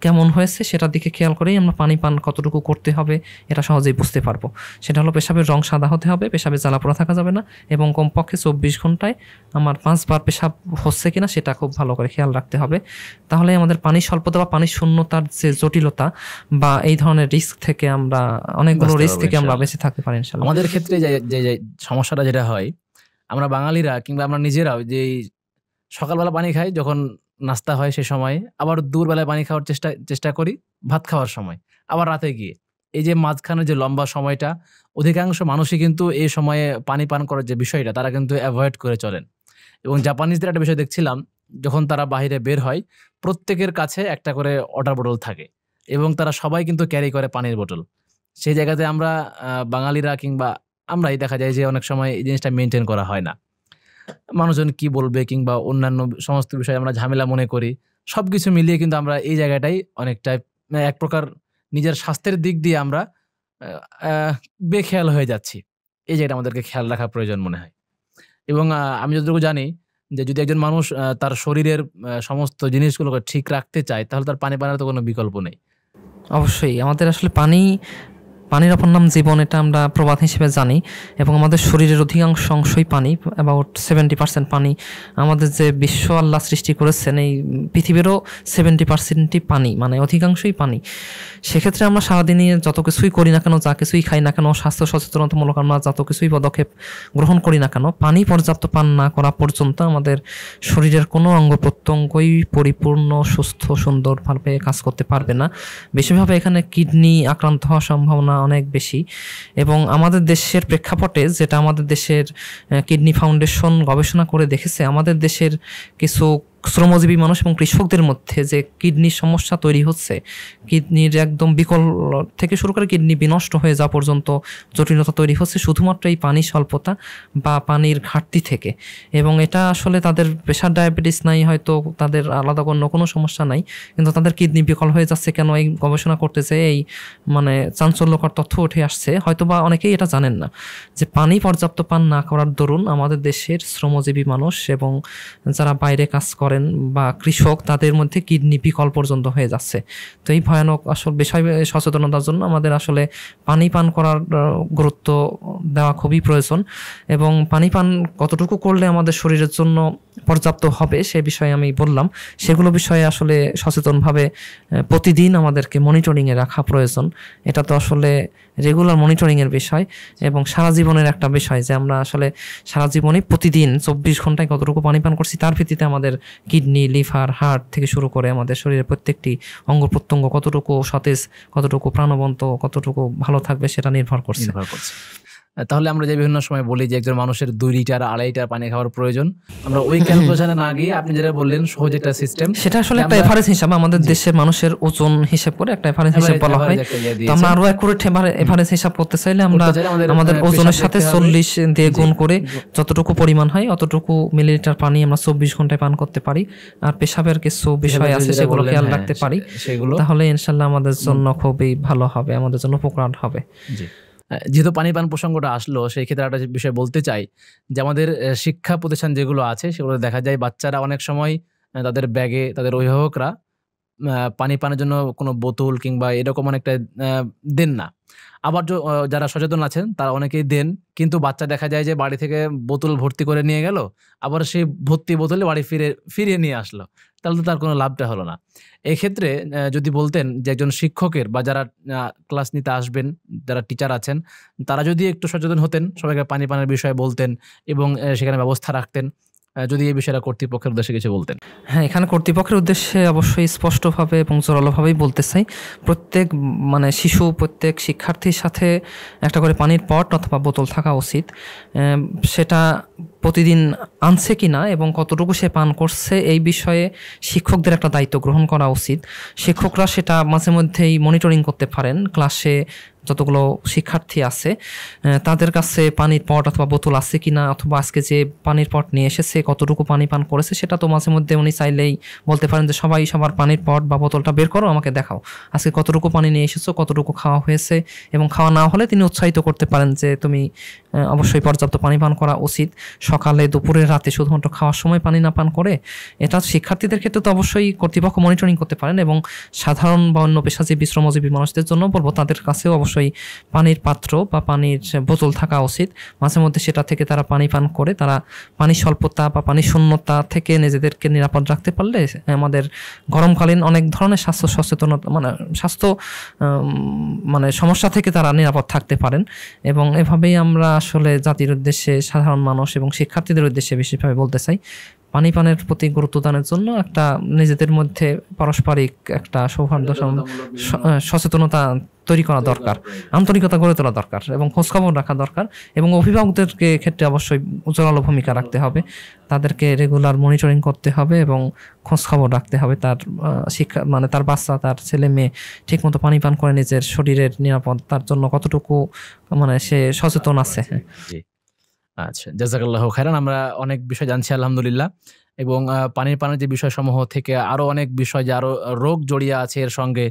কেমন হয়েছে সেটার দিকে খেয়াল করেই আমরা পানি পান কতটুকু করতে হবে এটা সহজেই বুঝতে পারবো। সেটা হলো পেশাবের রং সাদা হতে হবে, পেশাবের জ্বালা পোড়া থাকা যাবে না, এবং কমপক্ষে 24 ঘন্টায় আমার 5 বার পেশাব হচ্ছে কিনা সেটা খুব ভালো করে খেয়াল রাখতে হবে। তাহলে আমাদের পানি স্বল্পতা বা পানি শূন্যতার যে জটিলতা বা এই ধরনের রিস্ক থেকে আমরা অনেকগুলো রিস্ক থেকে আমরা বেঁচে থাকতে পারি ইনশাআল্লাহ। আমাদের ক্ষেত্রে যে সমস্যাটা যেটা হয়, আমরা বাঙালিরা কিংবা আমরা নিজেরাও যে সকালবেলা পানি খাই যখন নাস্তা হয় সে সময়, আবার দুপুরবেলায় পানি খাওয়ার চেষ্টা করি ভাত খাওয়ার সময়, আবার রাতে গিয়ে, এই যে মাঝখানে যে লম্বা সময়টা অধিকাংশ মানুষই কিন্তু এই সময়ে পানি পান করার যে বিষয়টা তারা কিন্তু অ্যাভয়েড করে চলেন। এবং জাপানিজদের একটা বিষয় দেখছিলাম, যখন তারা বাইরে বের হয় প্রত্যেকের কাছে একটা করে ওয়াটার বোতল থাকে এবং তারা সবাই কিন্তু ক্যারি করে পানির বোতল। সেই জায়গাতে আমরা বাঙালিরা কিংবা আমরাই দেখা যায় যে অনেক সময় এই জিনিসটা মেনটেন করা হয় না। মানুষজন কি বলবে কিংবা অন্যান্য সমস্ত বিষয় আমরা ঝামেলা মনে করি। সবকিছু মিলিয়ে কিন্তু আমরা এই জায়গাটাই অনেকটাই এক প্রকার নিজের স্বাস্থ্যের দিক দিয়ে আমরা বেখেয়াল হয়ে যাচ্ছি। এই জায়গাটা আমাদেরকে খেয়াল রাখা প্রয়োজন মনে হয়। এবং আমি যতটুকু জানি যে যদি একজন মানুষ তার শরীরের সমস্ত জিনিসগুলোকে ঠিক রাখতে চায় তাহলে তার পানি পানের তো কোনো বিকল্প নেই। অবশ্যই আমাদের আসলে পানির অপর নাম জীবন, এটা আমরা প্রবাদ হিসেবে জানি। এবং আমাদের শরীরের অধিকাংশ অংশই পানি, অ্যাবাউট 70% পানি। আমাদের যে বিশ্ব আল্লাহ সৃষ্টি করেছেন এই পৃথিবীরও 70%ই পানি, মানে অধিকাংশই পানি। সেক্ষেত্রে আমরা সারাদিনে যত কিছুই করি না কেন, যা কিছুই খাই না কেন, স্বাস্থ্য সচেতনতামূলক আমরা যত কিছুই পদক্ষেপ গ্রহণ করি না কেন, পানি পর্যাপ্ত পান না করা পর্যন্ত আমাদের শরীরের কোনো অঙ্গ প্রত্যঙ্গই পরিপূর্ণ সুস্থ সুন্দরভাবে কাজ করতে পারবে না। বেশিরভাবে এখানে কিডনি আক্রান্ত হওয়ার সম্ভাবনা অনেক বেশি। এবং আমাদের দেশের প্রেক্ষাপটে যেটা আমাদের দেশের কিডনি ফাউন্ডেশন গবেষণা করে দেখেছে, আমাদের দেশের কিছু শ্রমজীবী মানুষ এবং কৃষকদের মধ্যে যে কিডনির সমস্যা তৈরি হচ্ছে, কিডনির একদম বিকল থেকে শুরু করে কিডনি বিনষ্ট হয়ে যাওয়া পর্যন্ত জটিলতা তৈরি হচ্ছে শুধুমাত্র এই পানি স্বল্পতা বা পানির ঘাটতি থেকে। এবং এটা আসলে তাদের প্রেশার ডায়াবেটিস নাই, হয়তো তাদের আলাদা অন্য কোনো সমস্যা নাই, কিন্তু তাদের কিডনি বিকল হয়ে যাচ্ছে কেন, এই গবেষণা করতে যেয়ে এই মানে চাঞ্চল্যকর তথ্য উঠে আসছে। হয়তো বা অনেকেই এটা জানেন না যে পানি পর্যাপ্ত পান না করার দরুন আমাদের দেশের শ্রমজীবী মানুষ এবং যারা বাইরে কাজ করেন বা কৃষক, তাদের মধ্যে কিডনি বিকল পর্যন্ত হয়ে যাচ্ছে। তো এই ভয়ানক আসল বিষয় সচেতনতার জন্য আমাদের আসলে পানি পান করার গুরুত্ব দেওয়া খুবই প্রয়োজন। এবং পানি পান কতটুকু করলে আমাদের শরীরের জন্য পর্যাপ্ত হবে সে বিষয়ে আমি বললাম, সেগুলো বিষয়ে আসলে সচেতনভাবে প্রতিদিন আমাদেরকে মনিটরিংয়ে রাখা প্রয়োজন। এটা তো আসলে রেগুলার মনিটরিংয়ের বিষয় এবং সারা জীবনের একটা বিষয় যে আমরা আসলে সারা জীবনে প্রতিদিন 24 ঘন্টায় কতটুকু পানি পান করছি তার ভিত্তিতে আমাদের কিডনি, লিভার, হার্ট থেকে শুরু করে আমাদের শরীরের প্রত্যেকটি অঙ্গ প্রত্যঙ্গ কতটুকু সতেজ, কতটুকু প্রাণবন্ত, কতটুকু ভালো থাকবে সেটা নির্ভর করছে। তাহলে আমরা যে বিভিন্ন সময় বলি যে একজন মানুষের 2 লিটার 2.5 লিটার পানি খাওয়ার প্রয়োজন, আমরা ওই ক্যালকুলেশনে না গিয়ে আপনি যেটা বললেন সহজ একটা সিস্টেম, সেটা আসলে একটা এভারেজ হিসাব, আমাদের দেশের মানুষের ওজন হিসাব করে একটা এভারেজ হিসাব বলা হয়। তো আমরা আরো অ্যাকুরেট এভারেজ হিসাব করতে চাইলে আমরা আমাদের ওজনের সাথে 40 দিয়ে গুণ করে যতটুকু পরিমাণ হয় অতটুকু মিলিলিটার পানি আমরা 24 ঘন্টায় পান করতে পারি। আর পেশাবের কিছু বিষয় আছে সেগুলো খেয়াল রাখতে পারি, তাহলে ইনশাল্লাহ আমাদের জন্য খুবই ভালো হবে, আমাদের জন্য উপকার হবে। যেহেতু পানি পান প্রসঙ্গটা আসলো, সেই ক্ষেত্রে একটা বিষয় বলতে চাই যে আমাদের শিক্ষা প্রতিষ্ঠান যেগুলো আছে সেগুলো দেখা যায় বাচ্চারা অনেক সময় তাদের ব্যাগে তাদের অভিভাবকরা পানি পানের জন্য কোনো বোতল কিংবা এরকম অনেকটা দেন না। আবার যারা সচেতন আছেন তারা অনেকেই দেন, কিন্তু বাচ্চা দেখা যায় যে বাড়ি থেকে বোতল ভর্তি করে নিয়ে গেল, আবার সেই ভর্তি বোতলে বাড়ি ফিরিয়ে নিয়ে আসলো, তাহলে তো তার কোনো লাভটা হলো না। এক্ষেত্রে যদি বলতেন যে একজন শিক্ষকের বা যারা ক্লাস নিতে আসবেন, যারা টিচার আছেন, তারা যদি একটু সচেতন হতেন, সবাইকে পানি পানের বিষয়ে বলতেন এবং সেখানে ব্যবস্থা রাখতেন, যদি এই বিষয়টা কর্তৃপক্ষের উদ্দেশ্যে কিছু বলতেন। হ্যাঁ, এখানে কর্তৃপক্ষের উদ্দেশ্যে অবশ্যই স্পষ্টভাবে এবং জোরালোভাবেই বলতে চাই, প্রত্যেক শিশু, প্রত্যেক শিক্ষার্থীর সাথে একটা করে পানির পট অথবা বোতল থাকা উচিত। সেটা প্রতিদিন আনছে কিনা এবং কতটুকু সে পান করছে এই বিষয়ে শিক্ষকদের একটা দায়িত্ব গ্রহণ করা উচিত। শিক্ষকরা সেটা মাঝে মধ্যেই মনিটরিং করতে পারেন, ক্লাসে যতগুলো শিক্ষার্থী আছে তাদের কাছে পানির পট অথবা বোতল আছে কিনা, অথবা আজকে যে পানির পট নিয়ে এসেছে কতটুকু পানি পান করেছে, সেটা তো মাঝে মধ্যে উনি চাইলেই বলতে পারেন যে সবাই সবার পানির পট বা বোতলটা বের করো, আমাকে দেখাও আজকে কতটুকু পানি নিয়ে এসেছো, কতটুকু খাওয়া হয়েছে। এবং খাওয়া না হলে তিনি উৎসাহিত করতে পারেন যে তুমি অবশ্যই পর্যাপ্ত পানি পান করা উচিত, সকালে দুপুরে রাতে শুধুমাত্র খাওয়ার সময় পানি না পান করে। এটা শিক্ষার্থীদের ক্ষেত্রে তো অবশ্যই কর্তৃপক্ষ মনিটরিং করতে পারেন, এবং সাধারণ বা অন্য পেশাজীবী শ্রমজীবী মানুষদের জন্য বলবো তাদের কাছেও অবশ্যই পানির পাত্র বা পানির বোতল থাকা উচিত। মাঝে মধ্যে সেটা থেকে তারা পানি পান করে তারা পানি স্বল্পতা বা পানি শূন্যতা থেকে নিজেদেরকে নিরাপদ রাখতে পারলে আমাদের গরমকালীন অনেক ধরনের স্বাস্থ্য সচেতনতা স্বাস্থ্য সমস্যা থেকে তারা নিরাপদ থাকতে পারেন। এবং এভাবেই আমরা আসলে জাতির উদ্দেশ্যে, সাধারণ মানুষ এবং শিক্ষার্থীদের উদ্দেশ্যে বিশেষভাবে বলতে চাই, পানি পানের প্রতি গুরুত্ব দানের জন্য একটা নিজেদের মধ্যে পারস্পরিক একটা সৌহার্দ্য সচেতনতা তৈরি করা দরকার, আন্তরিকতা গড়ে তোলা দরকার এবং খোঁজখবর রাখা দরকার। এবং অভিভাবকদেরকে ক্ষেত্রে অবশ্যই জোরালো ভূমিকা রাখতে হবে, তাদেরকে রেগুলার মনিটরিং করতে হবে এবং খোঁজখবর রাখতে হবে তার শিক্ষা তার বাচ্চা, তার ছেলে মেয়ে ঠিকমতো পানি পান করে নিজের শরীরের নিরাপত্তার জন্য কতটুকু সে সচেতন আছে। আচ্ছা, জাযাকাল্লাহু খাইরান। আমরা অনেক বিষয় জানছি আলহামদুলিল্লাহ, এবং পানির যে বিষয়সমূহ থেকে আরো অনেক বিষয় যে আরো রোগ জড়িয়ে আছে এর সঙ্গে,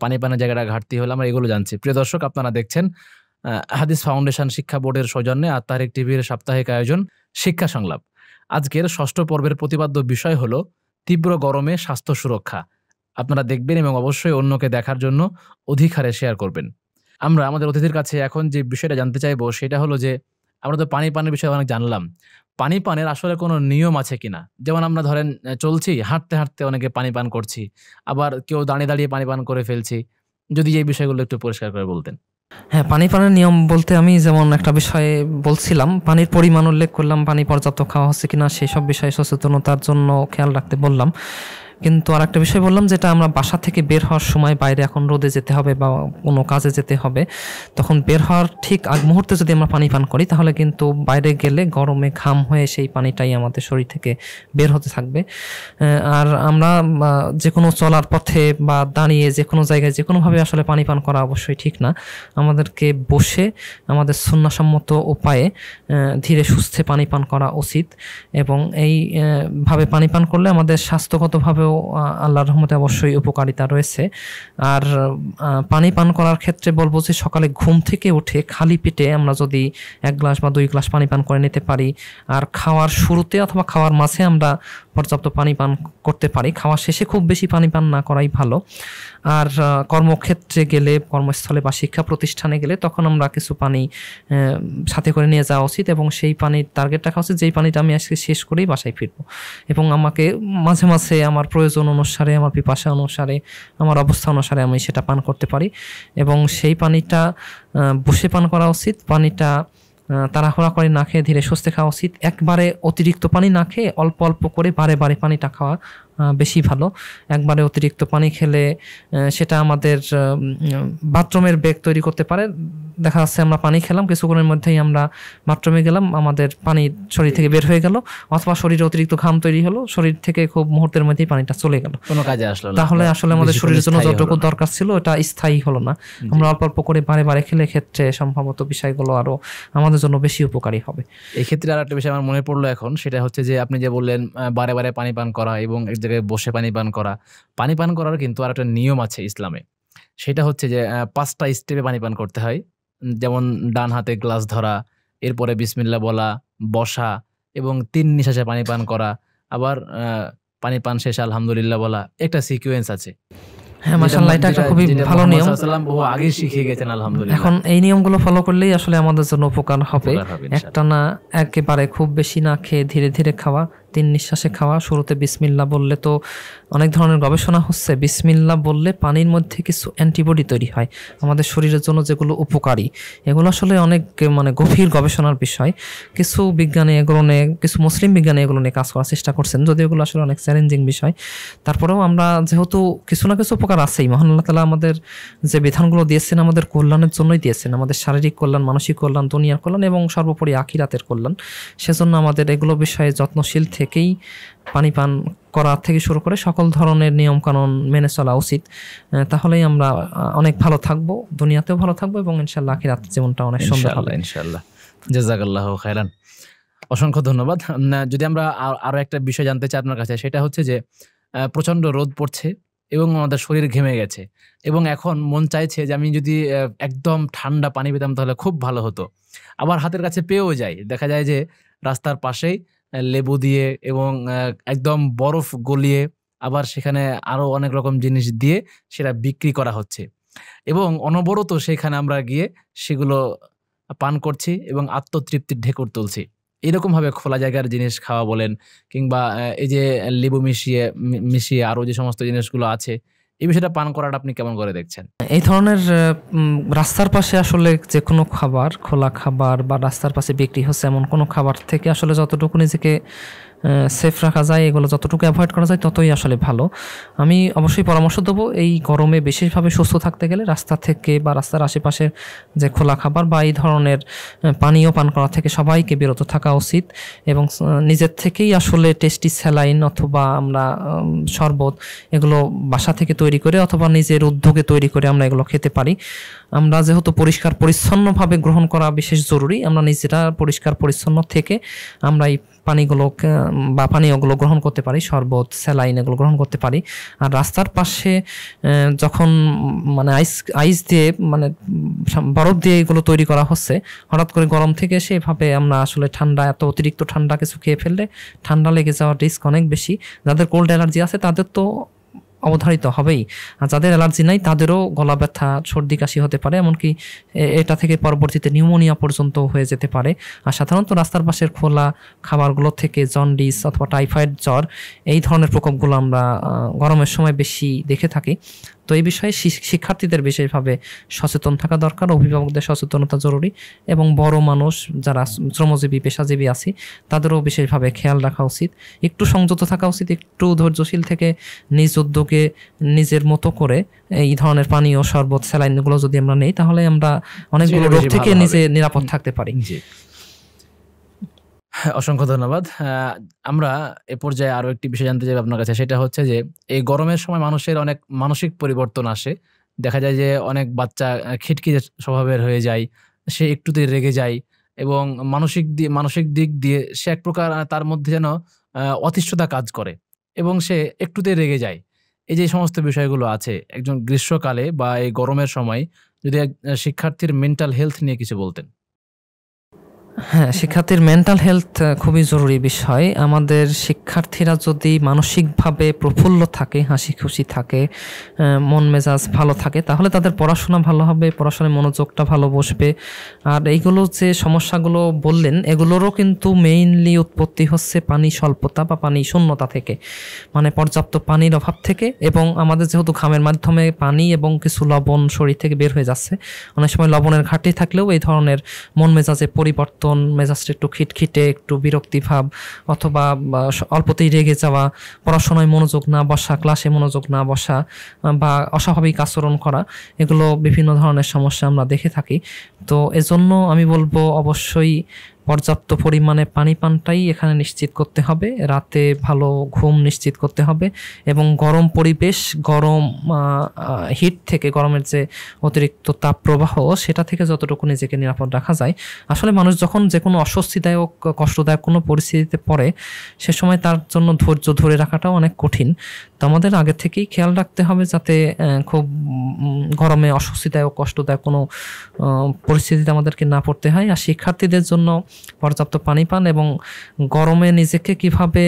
পানি পানের জায়গাটা ঘাটতি হলে আমরা এগুলো জানছি। প্রিয় দর্শক, আপনারা দেখছেন হাদিস ফাউন্ডেশন শিক্ষা বোর্ডের সৌজন্যে আত-তাহরিক টিভির সাপ্তাহিক আয়োজন শিক্ষা সংলাপ। আজকের 6ষ্ঠ পর্বের প্রতিপাদ্য বিষয় হলো তীব্র গরমে স্বাস্থ্য সুরক্ষা। আপনারা দেখবেন এবং অবশ্যই অন্যকে দেখার জন্য অধিক হারে শেয়ার করবেন। আমরা আমাদের অতিথির কাছে এখন যে বিষয়টা জানতে চাইবো সেটা হলো যে আমরা তো পানি পানের বিষয়ে অনেক জানলাম, পানি পানের আসলে কোনো নিয়ম আছে কিনা? যেমন আমরা ধরেন চলছি, হাঁটতে হাঁটতে অনেকে পানি পান করছি, আবার কেউ দাঁড়িয়ে দাঁড়িয়ে পানি পান করে ফেলছি। যদি এই বিষয়গুলো একটু পরিষ্কার করে বলতেন। হ্যাঁ, পানি পানের নিয়ম বলতে আমি যেমন একটা বিষয়ে বলছিলাম, পানির পরিমাণ উল্লেখ করলাম, পানি পর্যাপ্ত খাওয়া হচ্ছে কিনা সেই সব বিষয়ে সচেতনতার জন্য খেয়াল রাখতে বললাম। কিন্তু আর একটা বিষয় বললাম, যেটা আমরা বাসা থেকে বের হওয়ার সময় বাইরে এখন রোদে যেতে হবে বা কোনো কাজে যেতে হবে, তখন বের হওয়ার ঠিক আগ মুহূর্তে যদি আমরা পানি পান করি তাহলে কিন্তু বাইরে গেলে গরমে ঘাম হয়ে সেই পানিটাই আমাদের শরীর থেকে বের হতে থাকবে। আর আমরা যে কোনো চলার পথে বা দাঁড়িয়ে যে কোনো জায়গায় যে কোনোভাবে আসলে পানি পান করা অবশ্যই ঠিক না। আমাদেরকে বসে আমাদের সুন্নাহসম্মত উপায়ে ধীরে সুস্থে পানি পান করা উচিত, এবং এই ভাবে পানি পান করলে আমাদের স্বাস্থ্যগতভাবেও আল্লাহর রহমতে অবশ্যই উপকারিতা রয়েছে। আর পানি পান করার ক্ষেত্রে বলবো যে সকালে ঘুম থেকে উঠে খালি পেটে আমরা যদি 1 গ্লাস বা 2 গ্লাস পানি পান করে নিতে পারি, আর খাওয়ার শুরুতে অথবা খাওয়ার মাঝে আমরা পর্যাপ্ত পানি পান করতে পারি, খাওয়ার শেষে খুব বেশি পানি পান না করাই ভালো। আর কর্মক্ষেত্রে গেলে, কর্মস্থলে বা শিক্ষা প্রতিষ্ঠানে গেলে তখন আমরা কিছু পানি সাথে করে নিয়ে যাওয়া উচিত, এবং সেই পানির টার্গেট রাখা উচিত যেই পানিটা আমি আজকে শেষ করেই বাসায় ফিরবো, এবং আমাকে মাঝে মাঝে আমার প্রয়োজন অনুসারে, আমার পিপাসা অনুসারে, আমার অবস্থা অনুসারে আমি সেটা পান করতে পারি। এবং সেই পানিটা বসে পান করা উচিত, পানিটা তাড়াহুড়া করে না খেয়ে ধীরে সুস্থে খাওয়া উচিত। একবারে অতিরিক্ত পানি না খেয়ে অল্প অল্প করে বারে বারে পানিটা খাওয়া বেশি ভালো। একবারে অতিরিক্ত পানি খেলে সেটা আমাদের বাথরুমের বেগ তৈরি করতে পারে, দেখা যাচ্ছে আমরা পানি খেলাম, কিছুক্ষণের মধ্যেই আমরা বাথরুমে গেলাম, আমাদের পানি শরীর থেকে বের হয়ে গেল, অথবা শরীরে অতিরিক্ত ঘাম তৈরি হলো, শরীর থেকে খুব মুহূর্তের মধ্যেই পানিটা চলে গেল, কোনো কাজে আসলো না, তাহলে আসলে আমাদের শরীরের জন্য যতটুকু দরকার ছিল এটা স্থায়ী হলো না। আমরা অল্প অল্প করে বারে বারে খেলে ক্ষেত্রে সম্ভবত বিষয়গুলো আরো আমাদের জন্য বেশি উপকারী হবে। এই ক্ষেত্রে আর একটা বিষয় আমার মনে পড়লো এখন, সেটা হচ্ছে যে আপনি যে বললেন বারে বারে পানি পান করা এবং এক জায়গায় বসে পানি পান করা। পানি পান করার কিন্তু আর একটা নিয়ম আছে ইসলামে, সেটা হচ্ছে যে 5টা স্টেপে পানি পান করতে হয়। যেমন ডান হাতে গ্লাস ধরা, এরপরে বিসমিল্লাহ বলা, বসা এবং 3 নিঃশ্বাসে পানি পান করা, আবার পানি পান শেষে আলহামদুলিল্লাহ বলা। একটা সিকোয়েন্স আছে। হ্যাঁ, মাশাআল্লাহ, এটা একটা খুবই ভালো নিয়ম। বহু আগে শিখিয়ে গেছেন আলহামদুলিল্লাহ। এখন এই নিয়মগুলো ফলো করলেই আসলে আমাদের জন্য উপকার হবে। একটা না একেবারে খুব বেশি না খেয়ে ধীরে ধীরে খাওয়া, 3 নিঃশ্বাসে খাওয়া। শুরুতে বিসমিল্লাহ বললে তো অনেক ধরনের গবেষণা হচ্ছে, বিসমিল্লাহ বললে পানির মধ্যে কিছু অ্যান্টিবডি তৈরি হয় আমাদের শরীরের জন্য, যেগুলো উপকারী। এগুলো আসলে অনেক গভীর গবেষণার বিষয়। কিছু বিজ্ঞানী এগুলো নিয়ে, কিছু মুসলিম বিজ্ঞানী এগুলো নিয়ে কাজ করার চেষ্টা করছেন, যদি এগুলো আসলে অনেক চ্যালেঞ্জিং বিষয়। তারপরেও আমরা যেহেতু কিছু না কিছু উপকার আছেই, মহান আল্লাহ তাআলা আমাদের যে বিধানগুলো দিয়েছেন আমাদের কল্যাণের জন্যই দিয়েছেন, আমাদের শারীরিক কল্যাণ, মানসিক কল্যাণ, দুনিয়ার কল্যাণ এবং সর্বোপরি আখিরাতের কল্যাণ। সেজন্য আমাদের এগুলো বিষয়ে যত্নশীল থেকেই পানি পান করা থেকে শুরু করে সকল ধরনের নিয়ম কানুন মেনে চলা উচিত। তাহলেই আমরা অনেক ভালো থাকবো, দুনিয়াতেও ভালো থাকবো এবং ইনশাআল্লাহ আখিরাত জীবনটা অনেক সুন্দর হবে ইনশাআল্লাহ। জাযাকাল্লাহু খাইরান, অসংখ্য ধন্যবাদ। যদি আমরা আরো একটা বিষয় জানতে চাই আপনার কাছে, সেটা হচ্ছে যে প্রচন্ড রোদ পড়ছে এবং আমাদের শরীর ঘেমে গেছে এবং এখন মন চাইছে যে আমি যদি একদম ঠান্ডা পানি পেতাম তাহলে খুব ভালো হতো। আবার হাতের কাছে পেয়েও যাই, দেখা যায় যে রাস্তার পাশেই লেবু দিয়ে এবং একদম বরফ গলিয়ে আবার সেখানে আরো অনেক রকম জিনিস দিয়ে সেটা বিক্রি করা হচ্ছে এবং অনবরত সেখানে আমরা গিয়ে সেগুলো পান করছি এবং আত্মতৃপ্তির ঢেকুর তুলছি। এরকম ভাবে খোলা জায়গার জিনিস খাওয়া বলেন, কিংবা এই যে লেবু মিশিয়ে আরো যে সমস্ত জিনিসগুলো আছে, এই বিষয়টা পান করাটা আপনি কেমন করে দেখছেন? এই ধরনের রাস্তার পাশে আসলে যে কোনো খাবার, খোলা খাবার বা রাস্তার পাশে বিক্রি হচ্ছে এমন কোনো খাবার থেকে আসলে যতটুকু নিজেকে সেফ রাখা যায়, এগুলো যতটুকু অ্যাভয়েড করা যায় ততই আসলে ভালো। আমি অবশ্যই পরামর্শ দেবো, এই গরমে বিশেষভাবে সুস্থ থাকতে গেলে রাস্তা থেকে বা রাস্তার আশেপাশের যে খোলা খাবার বা এই ধরনের পানীয় পান করা থেকে সবাইকে বিরত থাকা উচিত এবং নিজের থেকেই আসলে টেস্টি স্যালাইন অথবা আমরা শরবত এগুলো বাসা থেকে তৈরি করে অথবা নিজের উদ্যোগে তৈরি করে আমরা এগুলো খেতে পারি। আমরা যেহেতু পরিষ্কার পরিচ্ছন্নভাবে গ্রহণ করা বিশেষ জরুরি, আমরা নিজেরা পরিষ্কার পরিচ্ছন্ন থেকে আমরা এই পানিগুলো বা পানীয়গুলো গ্রহণ করতে পারি, শরবত, স্যালাইন এগুলো গ্রহণ করতে পারি। আর রাস্তার পাশে যখন আইস দিয়ে বরফ দিয়ে এগুলো তৈরি করা হচ্ছে, হঠাৎ করে গরম থেকে এসে এভাবে আমরা আসলে এত অতিরিক্ত ঠান্ডা কিছু খেয়ে ফেললে ঠান্ডা লেগে যাওয়ার রিস্ক অনেক বেশি। যাদের কোল্ড অ্যালার্জি আছে তাদের তো অবধারিত হবেই, আর যাদের অ্যালার্জি নাই তাদেরও গলা ব্যথা, সর্দি কাশি হতে পারে, এমনকি এটা থেকে পরবর্তীতে নিউমোনিয়া পর্যন্ত হয়ে যেতে পারে। আর সাধারণত রাস্তার পাশের খোলা খাবারগুলো থেকে জন্ডিস অথবা টাইফয়েড জ্বর এই ধরনের প্রকোপগুলো আমরা গরমের সময় বেশি দেখে থাকি। তো এই বিষয়ে শিক্ষার্থীদের বিশেষভাবে সচেতন থাকা দরকার, অভিভাবকদের সচেতনতা জরুরি এবং বড় মানুষ যারা শ্রমজীবী পেশাজীবী আছি তাদেরও বিশেষভাবে খেয়াল রাখা উচিত, একটু সংযত থাকা উচিত, একটু ধৈর্যশীল থেকে নিজ উদ্যোগে নিজের মতো করে এই ধরনের পানীয়, শরবত, স্যালাইনগুলো যদি আমরা নেই তাহলে আমরা অনেকগুলো রোগ থেকে নিজে নিরাপদ থাকতে পারি। অসংখ্য ধন্যবাদ। আমরা এ পর্যায়ে আরো একটি বিষয় জানতে চাই আপনার কাছে, সেটা হচ্ছে যে এই গরমের সময় মানুষের অনেক মানসিক পরিবর্তন আসে। দেখা যায় যে অনেক বাচ্চা খিটখিটে স্বভাবের হয়ে যায়, সে একটুতেই রেগে যায় এবং মানসিক দিক দিয়ে সে এক প্রকার তার মধ্যে যেন অতিষ্ঠতা কাজ করে এবং সে একটুতেই রেগে যায়। এই যে সমস্ত বিষয়গুলো আছে, একজন গ্রীষ্মকালে বা এই গরমের সময় যদি শিক্ষার্থীর মেন্টাল হেলথ নিয়ে কিছু বলতেন। হ্যাঁ, শিক্ষার্থীর মেন্টাল হেলথ খুবই জরুরি বিষয়। আমাদের শিক্ষার্থীরা যদি মানসিকভাবে প্রফুল্ল থাকে, হাসি খুশি থাকে, মন মেজাজ ভালো থাকে, তাহলে তাদের পড়াশোনা ভালো হবে, পড়াশোনায় মনোযোগটা ভালো বসবে। আর এইগুলো যে সমস্যাগুলো বললেন এগুলোরও কিন্তু মেইনলি উৎপত্তি হচ্ছে পানি স্বল্পতা বা পানি শূন্যতা থেকে, পর্যাপ্ত পানির অভাব থেকে। এবং আমাদের যেহেতু ঘামের মাধ্যমে পানি এবং কিছু লবণ শরীর থেকে বের হয়ে যাচ্ছে, অনেক সময় লবণের ঘাটতি থাকলেও এই ধরনের মন মেজাজে পরিবর্তন পরিবর্তন, মেজাজটা একটু খিটখিটে, একটু বিরক্তি ভাব, অথবা অল্পতেই রেগে যাওয়া, পড়াশোনায় মনোযোগ না বসা, ক্লাসে মনোযোগ না বসা, বা অস্বাভাবিক আচরণ করা, এগুলো বিভিন্ন ধরনের সমস্যা আমরা দেখে থাকি। তো এজন্য আমি বলবো অবশ্যই পর্যাপ্ত পরিমাণে পানি পানটাই এখানে নিশ্চিত করতে হবে, রাতে ভালো ঘুম নিশ্চিত করতে হবে, এবং গরম পরিবেশ, গরম হিট থেকে, গরমের যে অতিরিক্ত তাপ প্রবাহ, সেটা থেকে যতটুকু নিজেকে নিরাপদ রাখা যায়। আসলে মানুষ যখন যে কোনো অস্বস্তিদায়ক, কষ্টদায়ক কোনো পরিস্থিতিতে পড়ে, সে সময় তার জন্য ধৈর্য ধরে রাখাটাও অনেক কঠিন। তো আমাদের আগে থেকেই খেয়াল রাখতে হবে যাতে খুব গরমে অস্বস্তিদায়ক, কষ্টদায়ক কোনো পরিস্থিতিতে আমাদেরকে না পড়তে হয়। আর শিক্ষার্থীদের জন্য পর্যাপ্ত পানি পান এবং গরমে নিজেকে কিভাবে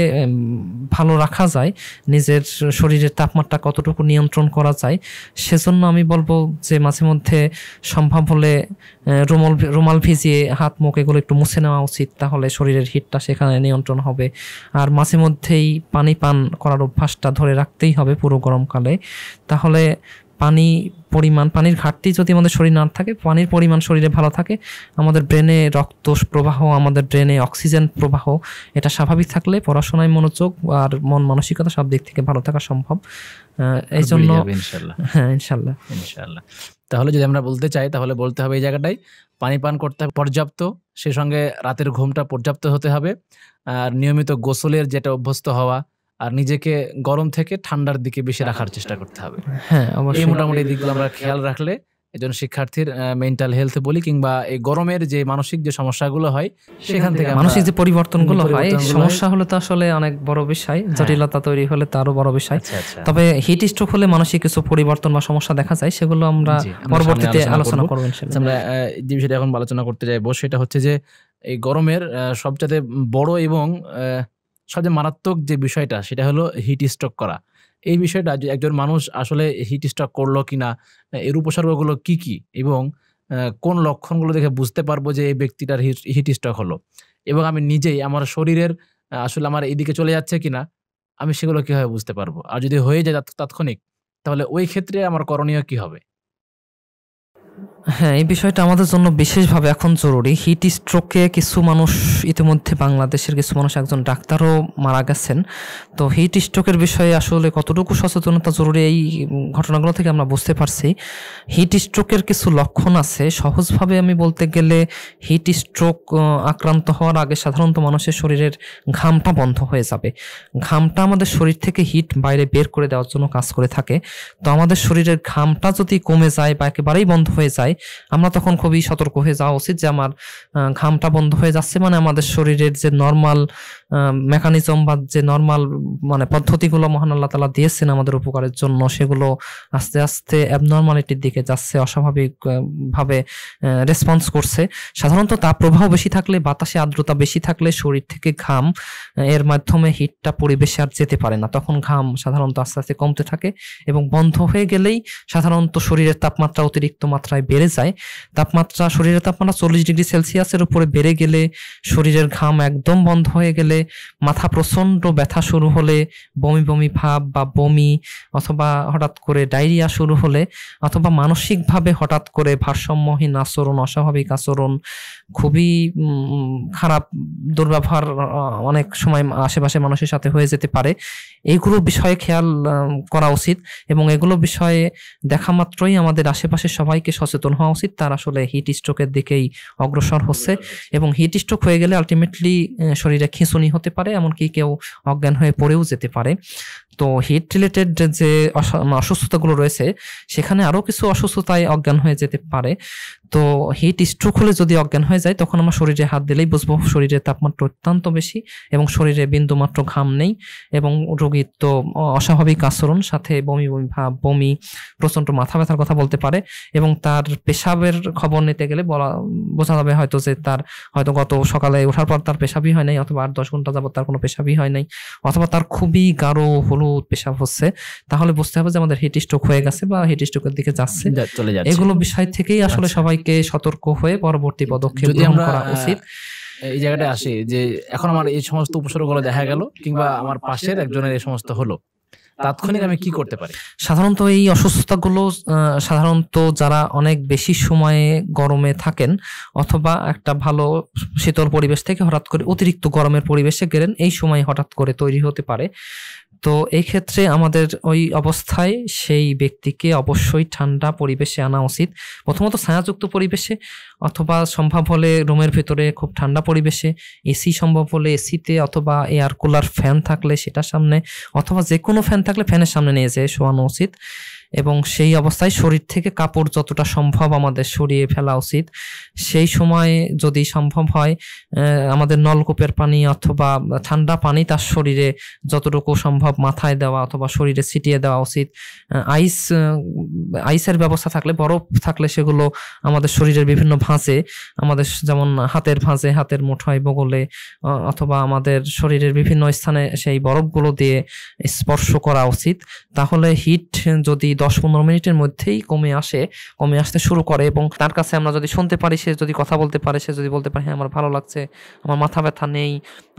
ভালো রাখা যায়, নিজের শরীরের তাপমাত্রা কতটুকু নিয়ন্ত্রণ করা যায়, সেজন্য আমি বলবো যে মাঝে মধ্যে সম্ভব হলে রুমাল ভিজিয়ে হাত মুখ এগুলো একটু মুছে নেওয়া উচিত, তাহলে শরীরের হিটটা সেখানে নিয়ন্ত্রণ হবে। আর মাঝে মধ্যেই পানি পান করার অভ্যাসটা ধরে রাখতেই হবে পুরো গরমকালে। তাহলে পানির ঘাটতি যদি আমাদের শরীর না থাকে, পানির পরিমাণ শরীরে ভালো থাকে, আমাদের ব্রেনে রক্ত প্রবাহ, আমাদের ব্রেনে অক্সিজেন প্রবাহ, এটা স্বাভাবিক থাকলে পড়াশোনায় মনোযোগ আর মন মানসিকতা সব দিক থেকে ভালো থাকা সম্ভব। এই জন্য হ্যাঁ, ইনশাল্লাহ। তাহলে যদি আমরা বলতে চাই, তাহলে বলতে হবে এই জায়গাটাই পানি পান করতে হবে পর্যাপ্ত, সে সঙ্গে রাতের ঘুমটা পর্যাপ্ত হতে হবে, আর নিয়মিত গোসলের যেটা অভ্যস্ত হওয়া, আর নিজেকে গরম থেকে ঠান্ডার দিকে বেশি রাখার চেষ্টা করতে হবে। হ্যাঁ, এই মোটামুটি দিকগুলো আমরা খেয়াল রাখলে একজন শিক্ষার্থীর মেন্টাল হেলথ বলি, কিংবা এই গরমের যে মানসিক যে সমস্যাগুলো হয়, সেখান থেকে মানসিক যে পরিবর্তনগুলো হয়, সমস্যা হলে তো আসলে অনেক বড় বিষয়, জটিলতা তৈরি হলে তো আরো বড় বিষয়। তবে হিট স্ট্রোক হলে মানসিক কিছু পরিবর্তন বা সমস্যা দেখা যায়, সেগুলো আমরা পরবর্তীতে আলোচনা করব ইনশাআল্লাহ। আমরা যে বিষয়টা এখন আলোচনা করতে যাইবো সেটা হচ্ছে যে এই গরমের সবচেয়ে বড় এবং সবচেয়ে মারাত্মক যে বিষয়টা, সেটা হলো হিট স্ট্রোক করা। এই বিষয়টা যে একজন মানুষ আসলে হিট স্ট্রোক করলো কিনা, এর উপসর্গগুলো কি কি, এবং কোন লক্ষণগুলো দেখে বুঝতে পারবো যে এই ব্যক্তিটার হিট স্ট্রোক হলো, এবং আমি নিজেই আমার শরীরের আসলে আমার এইদিকে চলে যাচ্ছে কিনা, আমি সেগুলো কিভাবে বুঝতে পারবো। আর যদি হয়ে যায় তাৎক্ষণিক, তাহলে ওই ক্ষেত্রে আমার করণীয় কি হবে? হ্যাঁ, এই বিষয়টা আমাদের জন্য বিশেষভাবে এখন জরুরি। হিট স্ট্রোকে কিছু মানুষ, ইতিমধ্যে বাংলাদেশের কিছু মানুষ, একজন ডাক্তারও মারা গেছেন। তো হিট স্ট্রোকের বিষয়ে আসলে কতটুকু সচেতনতা জরুরি, এই ঘটনাগুলো থেকে আমরা বুঝতে পারছি। হিট স্ট্রোকের কিছু লক্ষণ আছে। সহজভাবে আমি বলতে গেলে, হিট স্ট্রোক আক্রান্ত হওয়ার আগে সাধারণত মানুষের শরীরের ঘামটা বন্ধ হয়ে যাবে। ঘামটা আমাদের শরীর থেকে হিট বাইরে বের করে দেওয়ার জন্য কাজ করে থাকে। তো আমাদের শরীরের ঘামটা যদি কমে যায় বা একেবারেই বন্ধ হয়ে যায়, আমরা তখন খুবই সতর্ক হয়ে যাওয়া উচিত যে আমার ঘামটা বন্ধ হয়ে যাচ্ছে, মানে আমাদের শরীরের যে নর্মাল মেকানিজম বা যে নর্মাল মানে পদ্ধতিগুলো মহান আল্লাহ তাআলা দিয়েছেন আমাদের উপকারের জন্য, সেগুলো আস্তে আস্তে অ্যাবনর্মালিটির দিকে যাচ্ছে, অস্বাভাবিক ভাবে রেসপন্স করছে। সাধারণত তাপ প্রবাহ বেশি থাকলে, বাতাসে আর্দ্রতা বেশি থাকলে শরীর থেকে ঘাম এর মাধ্যমে হিটটা পরিবেশে আর যেতে পারে না, তখন ঘাম সাধারণত আস্তে আস্তে কমতে থাকে, এবং বন্ধ হয়ে গেলেই সাধারণত শরীরের তাপমাত্রা অতিরিক্ত মাত্রায় বেড়ে যায়। শরীরের তাপমাত্রা 40 ডিগ্রি সেলসিয়াসের উপরে বেড়ে গেলে, শরীরের ঘাম একদম বন্ধ হয়ে গেলে, মাথা প্রচন্ড ব্যথা শুরু হলে, বমি বমি ভাব বা বমি, অথবা হঠাৎ করে ডায়রিয়া শুরু হলে, অথবা মানসিকভাবে হঠাৎ করে ভারসাম্যহীন আচরণ, অস্বাভাবিক আচরণ, খুবই খারাপ দুর্ব্যবহার অনেক সময় আশেপাশে মানুষের সাথে হয়ে যেতে পারে। এইগুলো বিষয়ে খেয়াল করা উচিত, এবং এগুলো বিষয়ে দেখা মাত্রই আমাদের আশেপাশে সবাইকে সচেতন হওয়া উচিত তার আসলে হিট স্ট্রোকের দিকেই অগ্রসর হচ্ছে। এবং হিট স্ট্রোক হয়ে গেলে আলটিমেটলি শরীরে খিঁচুনি হতে পারে, এমনকি কেউ অজ্ঞান হয়ে পড়েও যেতে পারে। তো হিট রিলেটেড যে অসুস্থতাগুলো রয়েছে, সেখানে আরো কিছু অসুস্থতায় অজ্ঞান হয়ে যেতে পারে। তো হিট স্ট্রোক হলে যদি অজ্ঞান হয়ে যায়, তখন আমার শরীরে হাত দিলেই বুঝবো শরীরের তাপমাত্রা অত্যন্ত বেশি এবং শরীরে বিন্দুমাত্র ঘাম নেই, এবং রোগীর তো অস্বাভাবিক আচরণ, সাথে বমি বমি ভাব, বমি, প্রচন্ড মাথা ব্যথার কথা বলতে পারে। এবং তার পেশাবের খবর নিতে গেলে বোঝা যাবে হয়তো যে তার হয়তো গত সকালে ওঠার পর তার পেশাবই হয় নাই, অথবা 8-10 ঘন্টা যাবত তার কোনো পেশাবই হয় নাই, অথবা তার খুবই গাঢ় হলুদ পেশাব হচ্ছে, তাহলে বুঝতে হবে যে আমাদের হিট স্ট্রোক হয়ে গেছে বা হিট স্ট্রোকের দিকে যাচ্ছে। এগুলো বিষয় থেকেই আসলে সবাইকে সতর্ক হয়ে পরবর্তী পদক্ষেপ গ্রহণ করা উচিত। এই জায়গাটায় আসি যে এখন আমার এই সমস্ত উপসর্গগুলো দেখা গেল, কিংবা আমার পাশের একজনের এই সমস্ত হলো, তাৎক্ষণিক আমি কি করতে পারি? সাধারণত এই অসুস্থতাগুলো সাধারণত যারা অনেক বেশি সময়ে গরমে থাকেন অথবা একটা ভালো শীতল পরিবেশ থেকে হঠাৎ করে অতিরিক্ত গরমের পরিবেশে গেলেন, এই সময় হঠাৎ করে তৈরি হতে পারে। তো এই ক্ষেত্রে আমাদের ওই অবস্থায় সেই ব্যক্তিকে অবশ্যই ঠান্ডা পরিবেশে আনা উচিত। প্রথমত ছায়াযুক্ত পরিবেশে, অথবা সম্ভব হলে রুমের ভিতরে খুব ঠান্ডা পরিবেশে, এসি সম্ভব হলে এসিতে, অথবা এয়ার কুলার ফ্যান থাকলে সেটার সামনে, অথবা যে কোনো ফ্যান থাকলে ফ্যানের সামনে নিয়ে যেয়ে শোয়ানো উচিত। এবং সেই অবস্থায় শরীর থেকে কাপড় যতটা সম্ভব আমাদের সরিয়ে ফেলা উচিত। সেই সময় যদি সম্ভব হয় আমাদের নলকূপের পানি অথবা ঠান্ডা পানি তার শরীরে যতটুকু সম্ভব মাথায় দেওয়া অথবা শরীরে ছিটিয়ে দেওয়া উচিত। আইসের ব্যবস্থা থাকলে, বরফ থাকলে সেগুলো আমাদের শরীরের বিভিন্ন ভাঁজে, আমাদের যেমন হাতের ভাঁজে, হাতের মুঠোয়, বগলে, অথবা আমাদের শরীরের বিভিন্ন স্থানে সেই বরফগুলো দিয়ে স্পর্শ করা উচিত। তাহলে হিট যদি 10-15 মিনিটের মধ্যেই কমে আসতে শুরু করে, এবং তার কাছে আমরা যদি শুনতে পারি, সে যদি কথা বলতে পারে, সে যদি বলতে পারে হ্যাঁ আমার ভালো লাগছে, আমার মাথা ব্যথা নেই,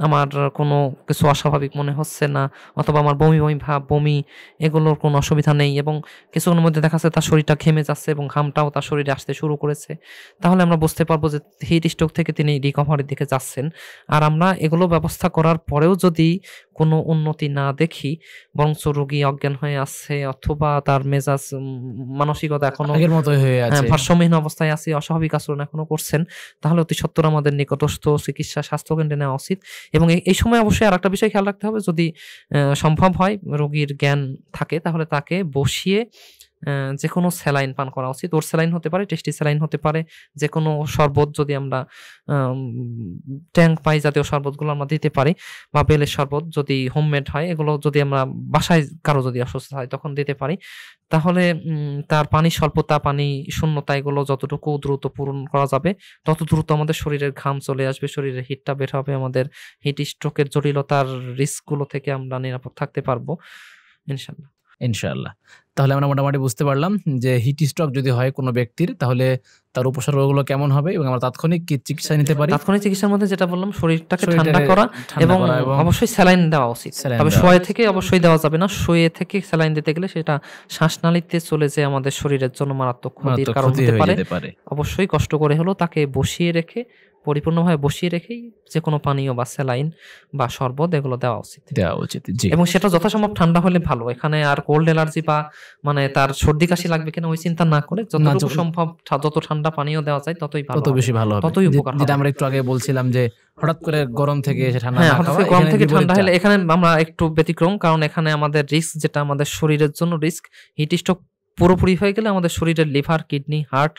আমার কোনো কিছু অস্বাভাবিক মনে হচ্ছে না, অথবা আমার বমি ভাব, বমি, এগুলোর কোনো অসুবিধা নেই, এবং কিছুক্ষণের মধ্যে দেখা যাচ্ছে তার শরীরটা ঘেমে যাচ্ছে এবং ঘামটাও তার শরীরে আসতে শুরু করেছে, তাহলে আমরা বুঝতে পারবো যে হিট স্ট্রোক থেকে তিনি রিকভারির দিকে যাচ্ছেন। আর আমরা এগুলো ব্যবস্থা করার পরেও যদি কোনো উন্নতি না দেখি, বরঞ্চ রোগী অজ্ঞান হয়ে আছে অথবা তার মেজাজ মানসিকতা এখনো আগের মতোই হয়ে আছে, ভারসাম্যহীন অবস্থায় আছে, অস্বাভাবিক আচরণ এখনো করছেন, তাহলে অতি সত্বর আমাদের নিকটস্থ চিকিৎসা স্বাস্থ্যকেন্দ্রে নেওয়া উচিত। এবং এই সময় অবশ্যই আর একটা বিষয় খেয়াল রাখতে হবে, যদি সম্ভব হয়, রোগীর জ্ঞান থাকে, তাহলে তাকে বসিয়ে যে কোনো স্যালাইন পান করা উচিত। ওর স্যালাইন হতে পারে, টেস্টি স্যালাইন হতে পারে, যে কোনো শরবত যদি আমরা ট্যাঙ্ক পাই জাতীয় শরবতগুলো আমরা দিতে পারি, বা বেলের শরবত যদি হোমমেড হয়, এগুলো যদি আমরা বাসায় কারো যদি অসুস্থ হয় তখন দিতে পারি, তাহলে তার পানি স্বল্পতা, পানি শূন্যতা, এগুলো যতটুকু দ্রুত পূরণ করা যাবে তত দ্রুত আমাদের শরীরের ঘাম চলে আসবে, শরীরের হিটটা বের হবে, আমাদের হিট স্ট্রোকের জটিলতার রিস্কগুলো থেকে আমরা নিরাপদ থাকতে পারবো ইনশাআল্লাহ। তাহলে আমরা মোটামুটি বুঝতে পারলাম যে হিট স্ট্রোক যদি হয় কোনো ব্যক্তির, তাহলে তার উপসর্গগুলো কেমন হবে এবং আমরা তাৎক্ষণিক কি চিকিৎসা নিতে পারি। তাৎক্ষণিক চিকিৎসার মধ্যে যেটা বললাম, শরীরটাকে ঠান্ডা করা এবং অবশ্যই স্যালাইন দেওয়া উচিত। তবে শুয়ে থেকে অবশ্যই দেওয়া যাবে না, শুয়ে থেকে স্যালাইন দিতে গেলে সেটা শ্বাসনালীতে চলে যেয়ে আমাদের শরীরের জন্য মারাত্মক ক্ষতির কারণ হতে পারে। অবশ্যই কষ্ট করে হলেও তাকে বসিয়ে রেখে, পরিপূর্ণভাবে বসিয়ে রেখেই যে কোনো পানীয় বা স্যালাইন বা শরবত এগুলো দেওয়া উচিত। এবং সেটা যথাসম্ভব ঠান্ডা হলে ভালো। এখানে আর কোল্ড অ্যালার্জি বা মানে তার সর্দি কাশি লাগবে কিনা ওই চিন্তা না করে যতটুকু সম্ভব যত ঠান্ডা পানীয় দেওয়া যায় ততই ভালো, তত বেশি ভালো হবে, ততই উপকার হবে। যেটা আমরা একটু আগে বলছিলাম যে হঠাৎ করে গরম থেকে এসে ঠান্ডা না খাওয়া, গরম থেকে ঠান্ডা হলে এখানে আমরা একটু ব্যতিক্রম, কারণ এখানে আমাদের রিস্ক, যেটা আমাদের শরীরের জন্য রিস্ক, হিট স্ট্রোক পুরোপুরি হয়ে গেলে আমাদের শরীরের লিভার, কিডনি, হার্ট,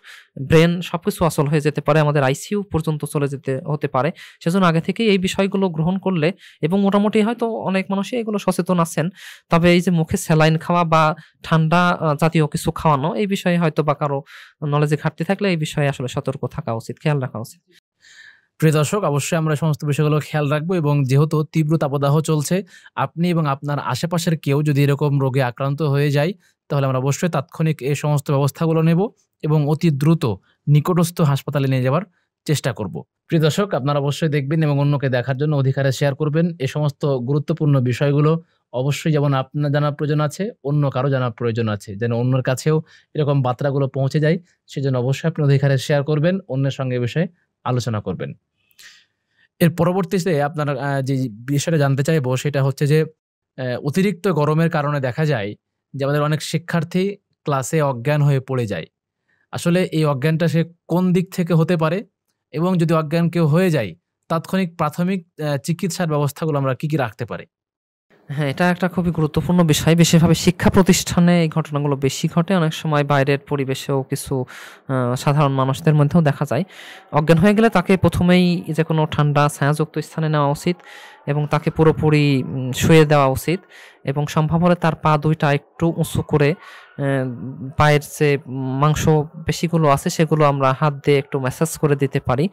ব্রেন সবকিছু অচল হয়ে যেতে পারে, আমাদের আইসিইউ পর্যন্ত চলে যেতে হতে পারে। সেজন্য আগে থেকে এই বিষয়গুলো গ্রহণ করলে, এবং মোটামুটি হয়তো অনেক মানুষই এগুলো সচেতন আছেন, তবে এই যে মুখে স্যালাইন খাওয়া বা ঠান্ডা জাতীয় কিছু খাওয়ানো, এই বিষয়ে হয়তো বা কারো নলেজে ঘাটতি থাকলে এই বিষয়ে আসলে সতর্ক থাকা উচিত, খেয়াল রাখা উচিত। প্রিয় দর্শক, অবশ্যই আমরা সমস্ত বিষয়গুলো খেয়াল রাখবো, এবং যেহেতু তীব্র তাপদাহ চলছে, আপনি এবং আপনার আশেপাশের কেউ যদি এরকম রোগে আক্রান্ত হয়ে যায়, তাহলে আমরা অবশ্যই তাৎক্ষণিক এই সমস্ত ব্যবস্থাগুলো নেব এবং অতি দ্রুত নিকটস্থ হাসপাতালে নিয়ে যাওয়ার চেষ্টা করব। প্রিয় দর্শক, আপনারা অবশ্যই দেখবেন এবং অন্যকে দেখার জন্য অধিকারে শেয়ার করবেন। এই সমস্ত গুরুত্বপূর্ণ বিষয়গুলো অবশ্যই যেমন আপনার জানার প্রয়োজন আছে, অন্য কারো জানার প্রয়োজন আছে, যেন অন্যের কাছেও এরকম বার্তাগুলো পৌঁছে যায়, সেজন্য অবশ্যই আপনি অধিকারে শেয়ার করবেন, অন্যের সঙ্গে এ বিষয়ে আলোচনা করবেন। এর পরবর্তীতে আপনারা যে বিষয়টা জানতে চাইবো সেটা হচ্ছে যে অতিরিক্ত গরমের কারণে দেখা যায় যে আমাদের অনেক শিক্ষার্থী ক্লাসে অজ্ঞান হয়ে পড়ে যায়। আসলে এই অজ্ঞানটা সে কোন দিক থেকে হতে পারে, এবং যদি অজ্ঞান কেউ হয়ে যায়, তাৎক্ষণিক প্রাথমিক চিকিৎসার ব্যবস্থাগুলো আমরা কি রাখতে পারি? হ্যাঁ, এটা একটা খুবই গুরুত্বপূর্ণ বিষয়। বিশেষভাবে শিক্ষা প্রতিষ্ঠানে এই ঘটনাগুলো বেশি ঘটে, অনেক সময় বাইরের পরিবেশেও কিছু সাধারণ মানুষদের মধ্যেও দেখা যায়। অজ্ঞান হয়ে গেলে তাকে প্রথমেই যে কোনো ঠান্ডা ছায়াযুক্ত স্থানে নেওয়া উচিত এবং তাকে পুরোপুরি শুয়ে দেওয়া উচিত, এবং সম্ভব হলে তার পা দুইটা একটু উঁচু করে পায়ের যে মাংস পেশিগুলো আছে সেগুলো আমরা হাত দিয়ে একটু ম্যাসাজ করে দিতে পারি,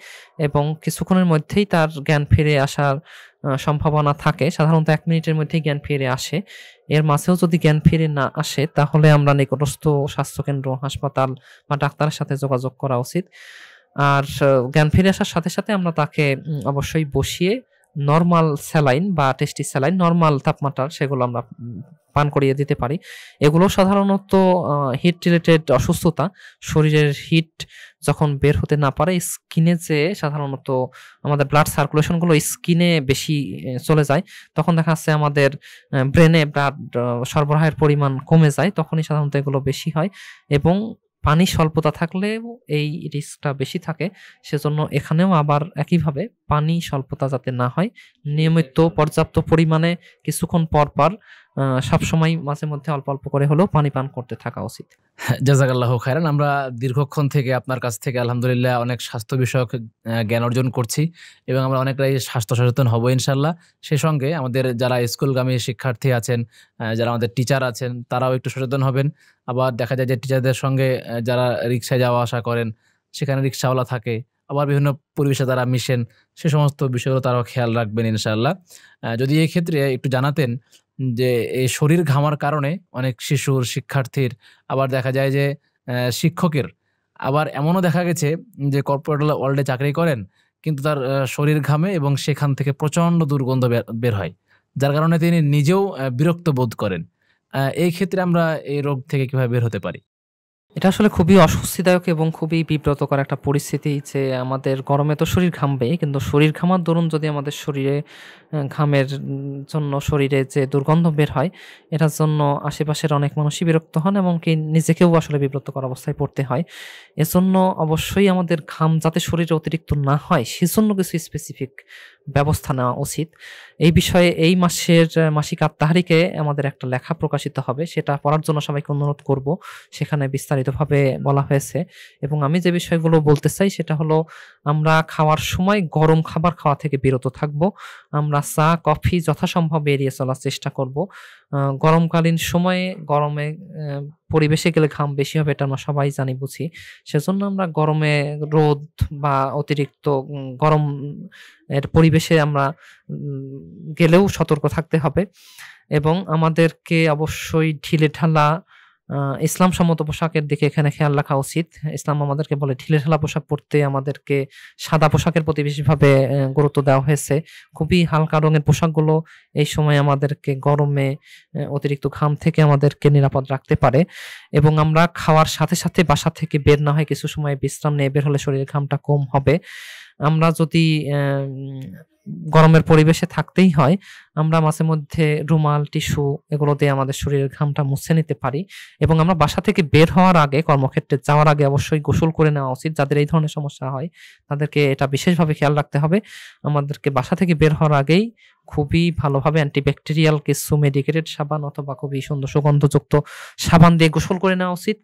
এবং কিছুক্ষণের মধ্যেই তার জ্ঞান ফিরে আসার সম্ভাবনা থাকে। সাধারণত 1 মিনিটের মধ্যেই জ্ঞান ফিরে আসে। এর মাঝেও যদি জ্ঞান ফিরে না আসে, তাহলে আমরা নিকটস্থ স্বাস্থ্যকেন্দ্র, হাসপাতাল বা ডাক্তারের সাথে যোগাযোগ করা উচিত। আর জ্ঞান ফিরে আসার সাথে সাথে আমরা তাকে অবশ্যই বসিয়ে নরমাল স্যালাইন বা টেস্টি স্যালাইন নরমাল তাপমাত্রার, সেগুলো আমরা পান করিয়ে দিতে পারি। এগুলো সাধারণত হিট রিলেটেড অসুস্থতা, শরীরের হিট যখন বের হতে না পারে স্কিনে যে সাধারণত আমাদের ব্লাড সার্কুলেশনগুলো স্কিনে বেশি চলে যায়, তখন দেখা যাচ্ছে আমাদের ব্রেনে ব্লাড সরবরাহের পরিমাণ কমে যায়, তখনই সাধারণত এগুলো বেশি হয়। এবং পানি স্বল্পতা থাকলেও এই রিস্কটা বেশি থাকে। সেজন্য এখানেও আবার একইভাবে পানি স্বল্পতা যাতে না হয়, নিয়মিত পর্যাপ্ত পরিমাণে কিছুক্ষণ পর পর সবসময় মাঝে মধ্যে অল্প অল্প করে হলেও পানি পান করতে থাকা উচিত। জাযাকাল্লাহু খায়রান। আমরা দীর্ঘক্ষণ থেকে আপনার কাছ থেকে আলহামদুলিল্লাহ অনেক স্বাস্থ্য বিষয়ক জ্ঞান অর্জন করছি এবং আমরা অনেকটাই স্বাস্থ্য সচেতন হব ইনশাল্লাহ। সেই সঙ্গে আমাদের যারা স্কুলগামী শিক্ষার্থী আছেন, যারা আমাদের টিচার আছেন, তারাও একটু সচেতন হবেন। আবার দেখা যায় যে টিচারদের সঙ্গে যারা রিক্সায় যাওয়া আসা করেন, সেখানে রিক্সাওয়ালা থাকে, আবার বিভিন্ন পরিবেশে তারা মিশেন, সে সমস্ত বিষয়গুলো তারাও খেয়াল রাখবেন ইনশাআল্লাহ। যদি এই ক্ষেত্রে একটু জানাতেন যে এই শরীর ঘামার কারণে অনেক শিশুর, শিক্ষার্থীর, আবার দেখা যায় যে শিক্ষকের, আবার এমনও দেখা গেছে যে কর্পোরেট ওয়ার্ল্ডে চাকরি করেন কিন্তু তার শরীর ঘামে এবং সেখান থেকে প্রচণ্ড দুর্গন্ধ বের হয়, যার কারণে তিনি নিজেও বিরক্ত বোধ করেন। এই ক্ষেত্রে আমরা এই রোগ থেকে কিভাবে বের হতে পারি? এটা আসলে খুবই অস্বস্তিদায়ক এবং খুবই বিব্রতকর একটা পরিস্থিতি যে আমাদের গরমে তো শরীর ঘামবে, কিন্তু শরীর ঘামার দরুন যদি আমাদের শরীরে ঘামের জন্য শরীরে যে দুর্গন্ধ বের হয়, এটার জন্য আশেপাশের অনেক মানুষই বিরক্ত হন এবং কি নিজেকেও আসলে বিব্রতকর অবস্থায় পড়তে হয়। এজন্য অবশ্যই আমাদের ঘাম যাতে শরীরে অতিরিক্ত না হয় সেজন্য কিছু স্পেসিফিক ব্যবস্থা নেওয়া উচিত। এই বিষয়ে এই মাসের মাসিক আত্মাহারিকে আমাদের একটা লেখা প্রকাশিত হবে, সেটা পড়ার জন্য সবাইকে অনুরোধ করব। সেখানে বিস্তারিতভাবে বলা হয়েছে এবং আমি যে বিষয়গুলো বলতে চাই সেটা হলো, আমরা খাওয়ার সময় গরম খাবার খাওয়া থেকে বিরত থাকব। আমরা চা, কফি যথাসম্ভব এড়িয়ে চলার চেষ্টা করব। গরমকালীন সময়ে গরমে পরিবেশে গেলে ঘাম বেশি হবে, এটা আমরা সবাই জানি বুঝি। সেজন্য আমরা গরমে রোদ বা অতিরিক্ত গরম এর পরিবেশে আমরা গেলেও সতর্ক থাকতে হবে এবং আমাদেরকে অবশ্যই ঢিলেঢালা ইসলামসম্মত পোশাকের দিকে এখানে খেয়াল রাখা উচিত। ইসলাম আমাদেরকে বলে ঢিলেঢালা পোশাক পরতে, আমাদেরকে সাদা পোশাকের প্রতি বেশিভাবে গুরুত্ব দেওয়া হয়েছে। খুবই হালকা রঙের পোশাকগুলো এই সময় আমাদেরকে গরমে অতিরিক্ত ঘাম থেকে আমাদেরকে নিরাপদ রাখতে পারে এবং আমরা খাওয়ার সাথে সাথে বাসা থেকে বের না হয় কিছু সময় বিশ্রাম নিয়ে বের হলে শরীরের ঘামটা কম হবে। আমরা যদি গরমের পরিবেশে থাকতেই হয়, আমরা মাঝে মধ্যে রুমাল, টিস্যু এগুলো দিয়ে আমাদের শরীরের ঘামটা মুছে নিতে পারি এবং আমরা বাসা থেকে বের হওয়ার আগে, কর্মক্ষেত্রে যাওয়ার আগে অবশ্যই গোসল করে নেওয়া উচিত। যাদের এই ধরনের সমস্যা হয় তাদেরকে এটা বিশেষভাবে খেয়াল রাখতে হবে। আমাদেরকে বাসা থেকে বের হওয়ার আগেই খুবই ভালোভাবে অ্যান্টিব্যাকটেরিয়াল কিছু মেডিকেটেড সাবান অথবা খুবই সুন্দর সুগন্ধযুক্ত সাবান দিয়ে গোসল করে নেওয়া উচিত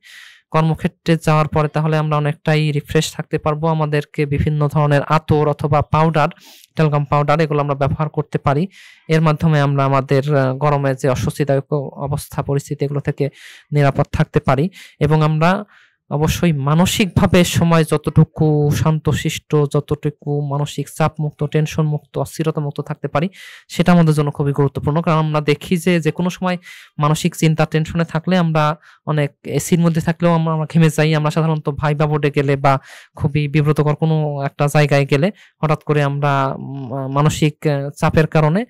কর্মক্ষেত্রে যাওয়ার পরে। তাহলে আমরা অনেকটাই রিফ্রেশ থাকতে পারবো। আমাদেরকে বিভিন্ন ধরনের আতর অথবা পাউডার, ট্যালকাম পাউডার, এগুলো আমরা ব্যবহার করতে পারি। এর মাধ্যমে আমরা আমাদের গরমে যে অস্বস্তিদায়ক অবস্থা, পরিস্থিতি, এগুলো থেকে নিরাপদ থাকতে পারি এবং আমরা অবশ্যই মানসিকভাবে সময় যতটুকু শান্তশিষ্ট, যতটুকু মানসিক চাপ মুক্ত, টেনশন মুক্ত, অস্থিরতা মুক্ত থাকতে পারি, সেটা আমাদের জন্য খুবই গুরুত্বপূর্ণ। কারণ আমরা দেখি যে কোনো সময় মানসিক চিন্তা, টেনশনে থাকলে আমরা অনেক এসির মধ্যে থাকলেও আমরা ঘেমে যাই। আমরা সাধারণত ভাইবা বোর্ডে গেলে বা খুবই বিব্রতকর কোনো একটা জায়গায় গেলে হঠাৎ করে আমরা মানসিক চাপের কারণে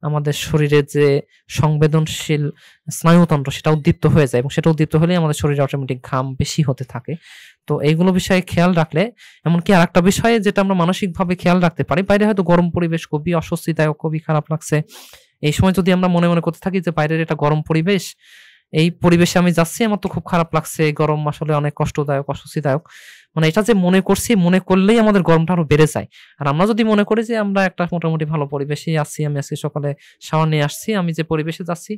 আমাদের শরীরে যে সংবেদনশীল স্নায়ুতন্ত্র সেটা উদ্দীপ্ত হয়ে যায় এবং সেটা উদ্দীপ্ত হলে আমাদের শরীরে অটোমেটিক ঘাম বেশি হতে থাকে। তো এইগুলো বিষয়ে খেয়াল রাখলে, এমনকি আরেকটা বিষয়ে যেটা আমরা মানসিকভাবে খেয়াল রাখতে পারি, বাইরে হয়তো গরম পরিবেশ খুবই অস্বস্তিদায়ক, খুবই খারাপ লাগছে, এই সময় যদি আমরা মনে মনে করতে থাকি যে বাইরের এটা গরম পরিবেশ, এই পরিবেশে আমি যাচ্ছি, আমার তো খুব খারাপ লাগছে, গরম আসলে অনেক কষ্টদায়ক, অস্বস্তিদায়ক, মানে এটা যে মনে করছি, মনে করলেই আমাদের গরমটা আরো বেড়ে যায়। আর আমরা যদি মনে করি যে আমরা একটা মোটামুটি ভালো পরিবেশেই আছি, আমি আজকে সকালে শাওয়ার নিয়ে আসছি, আমি যে পরিবেশে যাচ্ছি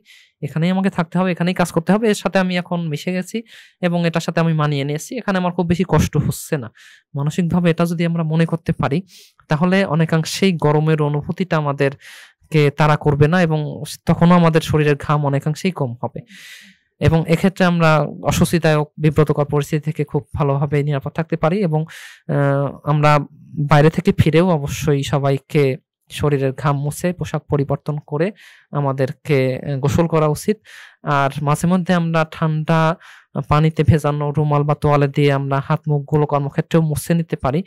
এখানেই আমাকে থাকতে হবে, এখানেই কাজ করতে হবে, এর সাথে আমি এখন মিশে গেছি এবং এটার সাথে আমি মানিয়ে নিয়েছি, এখানে আমার খুব বেশি কষ্ট হচ্ছে না, মানসিকভাবে এটা যদি আমরা মনে করতে পারি, তাহলে অনেকাংশেই গরমের অনুভূতিটা আমাদের কে তাড়া করবে না এবং তখনও আমাদের শরীরের ঘাম অনেকাংশেই কম হবে এবং এক্ষেত্রে আমরা অস্বস্তিদায়ক, বিব্রতকর পরিস্থিতি থেকে খুব ভালোভাবে নিরাপদ থাকতে পারি এবং আমরা বাইরে থেকে ফিরেও অবশ্যই সবাইকে শরীরের ঘাম মুছে পোশাক পরিবর্তন করে আমাদেরকে গোসল করা উচিত। আর মাঝে মধ্যে আমরা ঠান্ডা পানিতে ভেজানো রুমাল বা তোয়ালে দিয়ে আমরা হাত মুখগুলো কর্মক্ষেত্রেও মুছে নিতে পারি।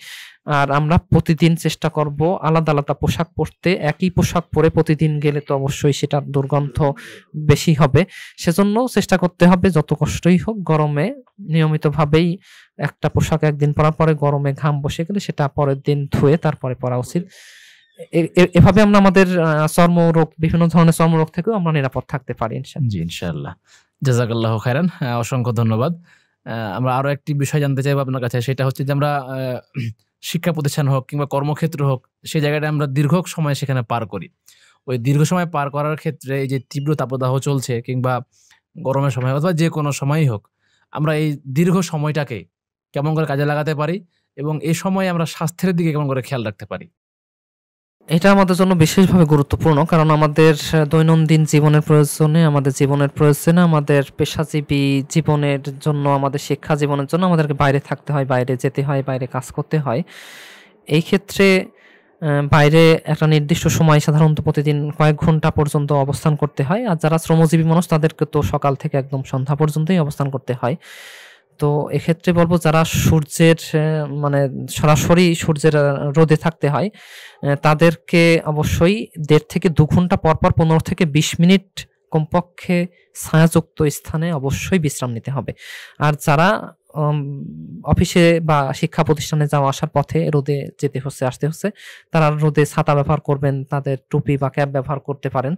আর আমরা প্রতিদিন চেষ্টা করব আলাদা আলাদা পোশাক পরতে। একই পোশাক পরে প্রতিদিন গেলে তো অবশ্যই সেটার দুর্গন্ধ বেশি হবে। সেজন্য চেষ্টা করতে হবে যত কষ্টই হোক গরমে নিয়মিতভাবেই একটা পোশাক একদিন পরার পরে গরমে ঘাম বসে গেলে সেটা পরের দিন ধুয়ে তারপরে পরা উচিত। এভাবে আমরা আমাদের চর্মরোগ, বিভিন্ন ধরনের চর্মরোগ থেকেও আমরা নিরাপদ থাকতে পারি ইনশাআল্লাহ। জি, ইনশাআল্লাহ। জাযাকাল্লাহু খাইরান। অসংখ্য ধন্যবাদ। আমরা আরো একটি বিষয় জানতে চাইবো আপনার কাছে, সেটা হচ্ছে যে আমরা শিক্ষা প্রতিষ্ঠান হোক কিংবা কর্মক্ষেত্র হোক, সেই জায়গাটা আমরা দীর্ঘ সময় সেখানে পার করি। ওই দীর্ঘ সময় পার করার ক্ষেত্রে এই যে তীব্র তাপদাহ চলছে কিংবা গরমের সময় অথবা যে কোনো সময়ই হোক, আমরা এই দীর্ঘ সময়টাকে কেমন করে কাজে লাগাতে পারি এবং এই সময়ে আমরা স্বাস্থ্যের দিকে কেমন করে খেয়াল রাখতে পারি? এটা আমাদের জন্য বিশেষভাবে গুরুত্বপূর্ণ, কারণ আমাদের দৈনন্দিন জীবনের প্রয়োজনে, আমাদের পেশাজীবী জীবনের জন্য, আমাদের শিক্ষা জীবনের জন্য আমাদেরকে বাইরে থাকতে হয়, বাইরে যেতে হয়, বাইরে কাজ করতে হয়। এই ক্ষেত্রে বাইরে একটা নির্দিষ্ট সময় সাধারণত প্রতিদিন কয়েক ঘন্টা পর্যন্ত অবস্থান করতে হয়। আর যারা শ্রমজীবী মানুষ তাদেরকে তো সকাল থেকে একদম সন্ধ্যা পর্যন্তই অবস্থান করতে হয়। তো এক্ষেত্রে বলবো যারা সূর্যের মানে সরাসরি সূর্যের রোদে থাকতে হয় তাদেরকে অবশ্যই ১.৫ থেকে ২ ঘন্টা পর ১৫ থেকে ২০ মিনিট কমপক্ষে ছায়াযুক্ত স্থানে অবশ্যই বিশ্রাম নিতে হবে। আর যারা অফিসে বা শিক্ষা প্রতিষ্ঠানে যাওয়া আসার পথে রোদে যেতে হচ্ছে, আসতে হচ্ছে, তারা রোদে ছাতা ব্যবহার করবেন, তাদের টুপি বা ক্যাপ ব্যবহার করতে পারেন।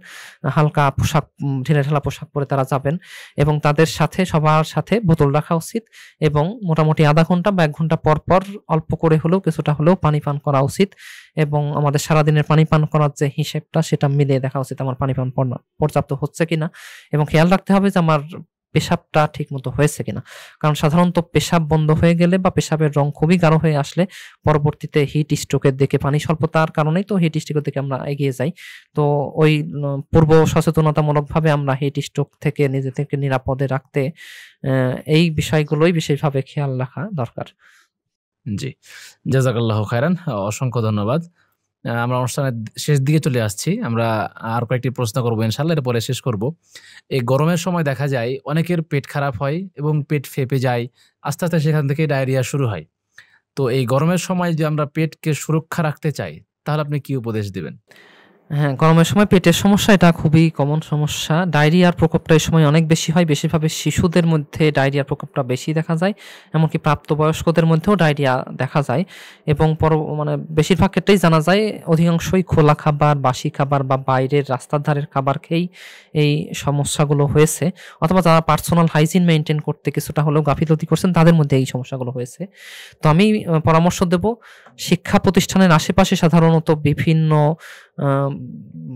হালকা পোশাক, ঢিলেঢালা পোশাক পরে তারা যাবেন এবং তাদের সাথে সবার সাথে বোতল রাখা উচিত এবং মোটামুটি আধা ঘন্টা বা ১ ঘন্টা পর পর অল্প করে হলেও কিছুটা হলেও পানি পান করা উচিত এবং আমাদের সারাদিনের পানি পান করার যে হিসেবটা সেটা মিলিয়ে দেখা উচিত আমার পানি পান পর্যাপ্ত হচ্ছে কিনা এবং খেয়াল রাখতে হবে যে আমার পেশাবটা ঠিক মতো হয়েছে কিনা। কারণ সাধারণত পেশাব বন্ধ হয়ে গেলে বা পেশাবের রং খুবই গাঢ় হয়ে আসলে পরবর্তীতে হিট স্ট্রোকের দিকে, পানি স্বল্পতার কারণেই তো হিট স্ট্রোকের দিকে আমরা এগিয়ে যাই। তো ওই পূর্ব সচেতনতামূলকভাবে আমরা হিট স্ট্রোক থেকে নিজেদেরকে নিরাপদে রাখতে এই বিষয়গুলোই বিশেষভাবে খেয়াল রাখা দরকার। জি, জাযাকাল্লাহু খাইরান। অসংখ্য ধন্যবাদ। আমরা অনুষ্ঠানের শেষ দিকে চলে আসছি। আমরা আর কয়েকটি প্রশ্ন করবো ইনশাআল্লাহ, এরপরে শেষ করব। এই গরমের সময় দেখা যায় অনেকের পেট খারাপ হয় এবং পেট ফেঁপে যায়, আস্তে আস্তে সেখান থেকে ডায়রিয়া শুরু হয়। তো এই গরমের সময় যদি আমরা পেটকে সুরক্ষা রাখতে চাই তাহলে আপনি কি উপদেশ দিবেন? হ্যাঁ, গরমের সময় পেটের সমস্যা এটা খুবই কমন সমস্যা। ডায়রিয়ার প্রকোপটা এই সময় অনেক বেশি হয়। বেশিরভাবে শিশুদের মধ্যে ডায়রিয়ার প্রকোপটা বেশি দেখা যায়। এমনকি প্রাপ্তবয়স্কদের মধ্যেও ডায়রিয়া দেখা যায় এবং মানে বেশিরভাগ ক্ষেত্রেই জানা যায় অধিকাংশই খোলা খাবার, বাসি খাবার বা বাইরের রাস্তার ধারের খাবার খেয়েই এই সমস্যাগুলো হয়েছে, অথবা যারা পার্সোনাল হাইজিন মেইনটেইন করতে কিছুটা হলেও গাফিলতি করছেন তাদের মধ্যে এই সমস্যাগুলো হয়েছে। তো আমি পরামর্শ দেব, শিক্ষা প্রতিষ্ঠানের আশেপাশে সাধারণত বিভিন্ন